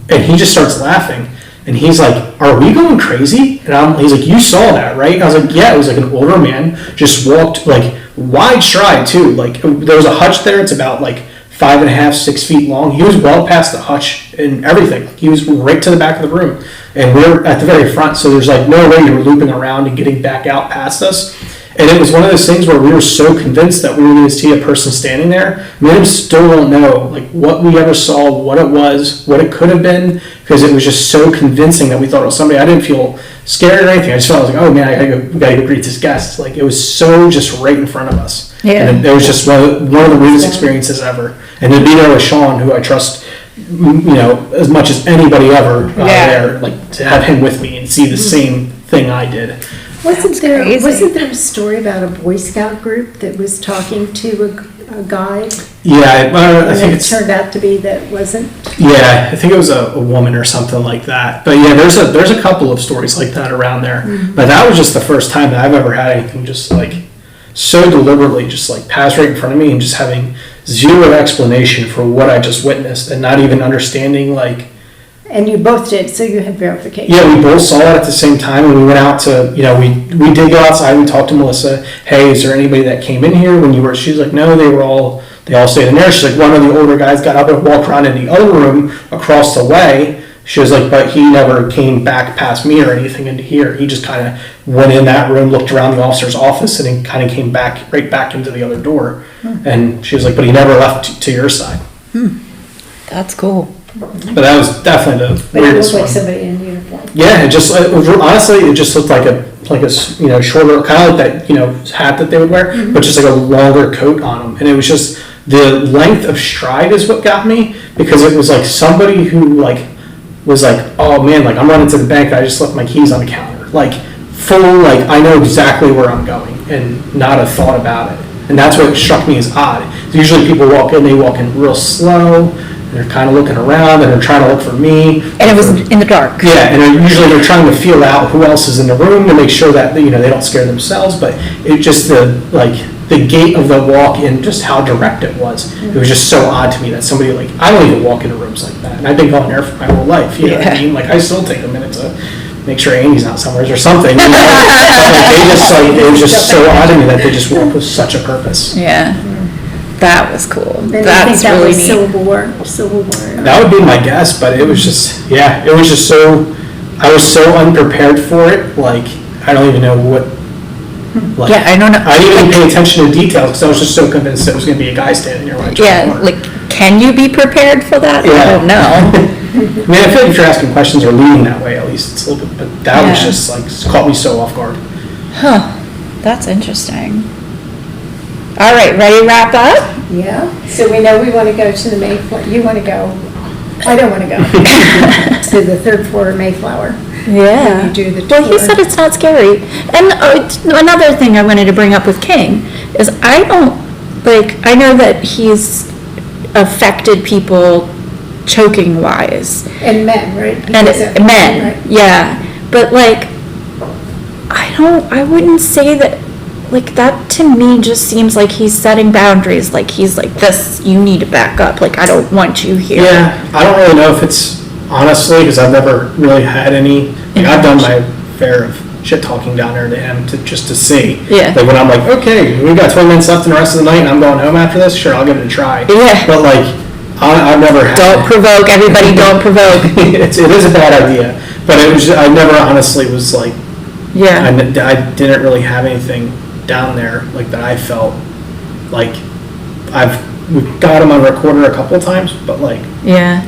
and he just starts laughing. And he's like, "Are we going crazy?" And he's like, "You saw that, right?" And I was like, "Yeah." It was like an older man, just walked like wide stride too. Like there was a hutch there. It's about like 5.5, 6 feet long. He was well past the hutch and everything. He was right to the back of the room. And we're at the very front. So there's like no way you were looping around and getting back out past us. And it was one of those things where we were so convinced that we were going to see a person standing there. Me and him still don't know like what we ever saw, what it was, what it could have been, because it was just so convincing that we thought it was somebody. I didn't feel scared or anything. I just felt like, "Oh man, we gotta go greet this guest." Like it was so just right in front of us. Yeah. And it was just one of the weirdest experiences ever. And to be there with Sean, who I trust, as much as anybody ever there, like to have him with me and see the same thing I did. Wasn't crazy. there a story about a Boy Scout group that was talking to a guy? Yeah, I think And it it's. turned out to be that wasn't. Yeah, I think it was a woman or something like that. But yeah, there's a couple of stories like that around there. Mm-hmm. But that was just the first time that I've ever had anything just like so deliberately just like pass right in front of me and just having zero explanation for what I just witnessed and not even understanding like. And you both did, so you had verification. Yeah, we both saw it at the same time, and we went out to, we did go outside. We talked to Melissa. "Hey, is there anybody that came in here when you were?" She's like, "No, they all stayed in there." She's like, "One of the older guys got up and walked around in the other room across the way." She was like, "But he never came back past me or anything into here. He just kind of went in that room, looked around the officer's office, and then kind of came right back into the other door." And she was like, "But he never left to your side." That's cool. But that was definitely the But it weirdest looked like one. somebody in uniform. Yeah, honestly, it just looked like a shorter, kind of like that, hat that they would wear, but just like a longer coat on them. And it was just, the length of stride is what got me, because it was like somebody who was like, "Oh man, like I'm running to the bank, I just left my keys on the counter." Like full, like I know exactly where I'm going and not a thought about it. And that's what struck me as odd. Usually people they walk in real slow, they're kind of looking around and they're trying to look for me. And it was in the dark. Yeah, and they're trying to feel out who else is in the room to make sure that they don't scare themselves. But it just the gait of the walk and just how direct it was. It was just so odd to me that somebody I don't even walk into rooms like that, and I've been going there for my whole life. You know what I mean? Like I still take a minute to make sure Amy's not somewhere or something. But it was just so odd to me that they just walked with such a purpose. Yeah. That was cool. And I think That's that really was neat. Civil War. That would be my guess, but it was just so, I was so unprepared for it, I don't even know what, Yeah, I don't know. I didn't even pay attention to details, because I was just so convinced that it was going to be a guy standing there when I turned Yeah, the corner. can you be prepared for that? I Yeah. don't know. I mean, I feel like if you're asking questions or leading that way, at least it's a little bit, but that was Yeah. just caught me so off guard. Huh, that's interesting. All right, ready to wrap up? Yeah, so we know we want to go to the Mayflower, you want to go, I don't want to go, to the third floor of Mayflower. Yeah. You do the Well, he tour. said it's not scary. And another thing I wanted to bring up with King is I know that he's affected people choking wise. And men, right? And Because of- men, right. yeah. But like, I wouldn't say that, like, that to me just seems like he's setting boundaries. Like, he's like, this, you need to back up. Like, I don't want you here. Yeah, I don't really know if it's honestly, because I've never really had any, like, I've done my fair of shit talking down there to him just to see. Yeah. Like when I'm like, okay, we've got 20 minutes left in the rest of the night and I'm going home after this, sure, I'll give it a try. Yeah. But like, I've never had. Don't provoke, everybody don't provoke. It is a bad idea, but it was, I never honestly was like, Yeah. I didn't really have anything down there like that I felt like we've got him on recorder a couple of times, but like, Yeah.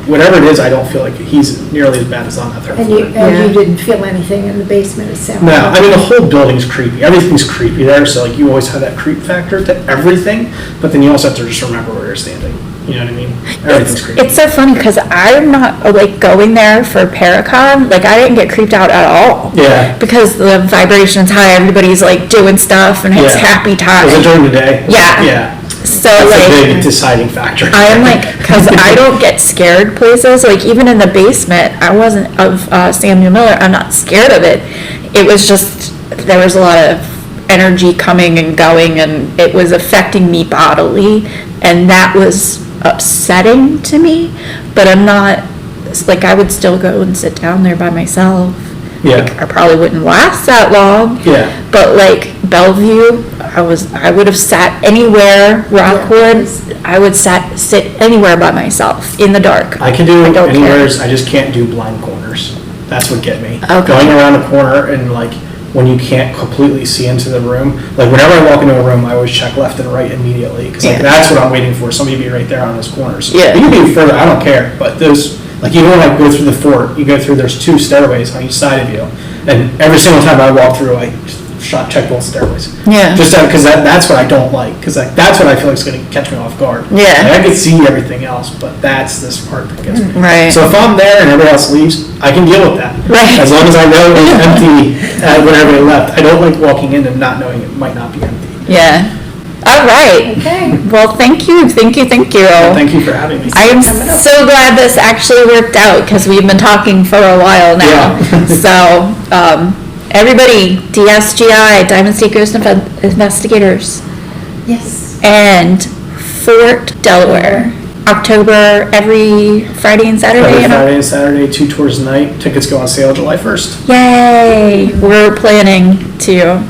whatever it is, I don't feel like he's nearly as bad as on that third And floor. you Yeah. didn't feel anything in the basement, it sounded No, like. I mean, the whole building's creepy. Everything's creepy there, so like you always have that creep factor to everything, but then you also have to just remember where you're standing. You know what I mean? Everything's creepy. It's so funny because I'm not like going there for Paracon. Like, I didn't get creeped out at all. Yeah. Because the vibration's high, everybody's like doing stuff and it's Yeah. happy time. Was it during the day? Yeah. Yeah. So That's a like, big deciding factor. I am like, because I don't get scared places. Like, even in the basement, I wasn't of Samuel Miller. I'm not scared of it. It was just, there was a lot of energy coming and going and it was affecting me bodily. And that was upsetting to me, but I'm not, like, I would still go and sit down there by myself. Yeah. Like, I probably wouldn't last that long. Yeah. But like Bellevue, I would have sat anywhere, Rockwood, I would sit anywhere by myself, in the dark. I can do I don't care. anywheres, I just can't do blind corners. That's what get me. Okay. Going around a corner and like, when you can't completely see into the room, like whenever I walk into a room, I always check left and right immediately, because like Yeah. that's what I'm waiting for, somebody to be right there on those corners. Yeah. You can be further, I don't care, but those, like even when I go through the fort, you go through, there's 2 stairways on each side of you, and every single time I walk through, I check both stairways. Yeah. Just because that's what I don't like, because like that's what I feel like is going to catch me off guard. Yeah. Like, I can see everything else, but that's this part that gets me. Right. So if I'm there and everybody else leaves, I can deal with that. Right. As long as I know it's empty when everybody left. I don't like walking in and not knowing it might not be empty. Yeah. All right. Okay. Well, thank you. Thank you for having me. I am so glad this actually worked out because we've been talking for a while now. Yeah. So, everybody, DSGI, Diamond State Ghost Investigators, Yes. and Fort Delaware, October every Friday and Saturday. Every you know? Friday and Saturday, 2 tours a night. Tickets go on sale July 1st. Yay! We're planning to.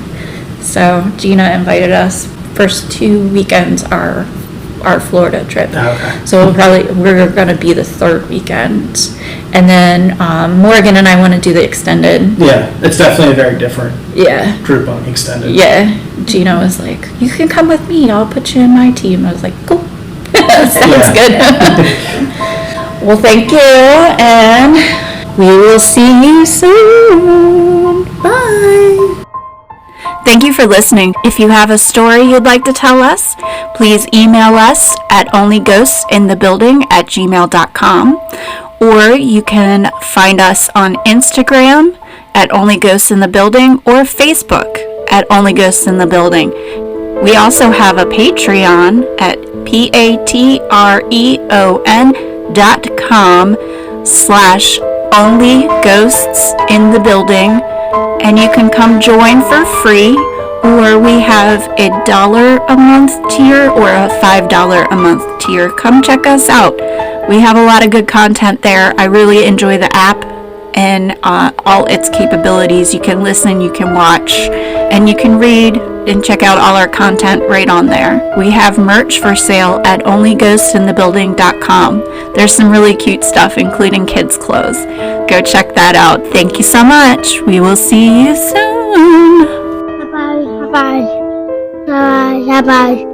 So Gina invited us. First 2 weekends are our Florida trip. Okay. So we're gonna be the 3rd weekend. And then Morgan and I want to do the extended. Yeah, it's definitely a very different Yeah. group on the extended. Yeah. Gina was like, you can come with me. I'll put you in my team. I was like, cool. Sounds good. Well, thank you. And we will see you soon. Bye. Thank you for listening. If you have a story you'd like to tell us, please email us at onlyghostinthebuilding@gmail.com, or you can find us on Instagram at Only Ghosts in the Building or Facebook at Only Ghosts in the Building. We also have a Patreon at patreon.com/onlyghosts-in-the-building, and you can come join for free, or we have a $1 a month tier or a $5 a month tier. Come check us out. We have a lot of good content there. I really enjoy the app and all its capabilities. You can listen, you can watch, and you can read and check out all our content right on there. We have merch for sale at onlyghostinthebuilding.com. There's some really cute stuff, including kids' clothes. Go check that out. Thank you so much. We will see you soon. Bye bye. Bye bye. Bye bye.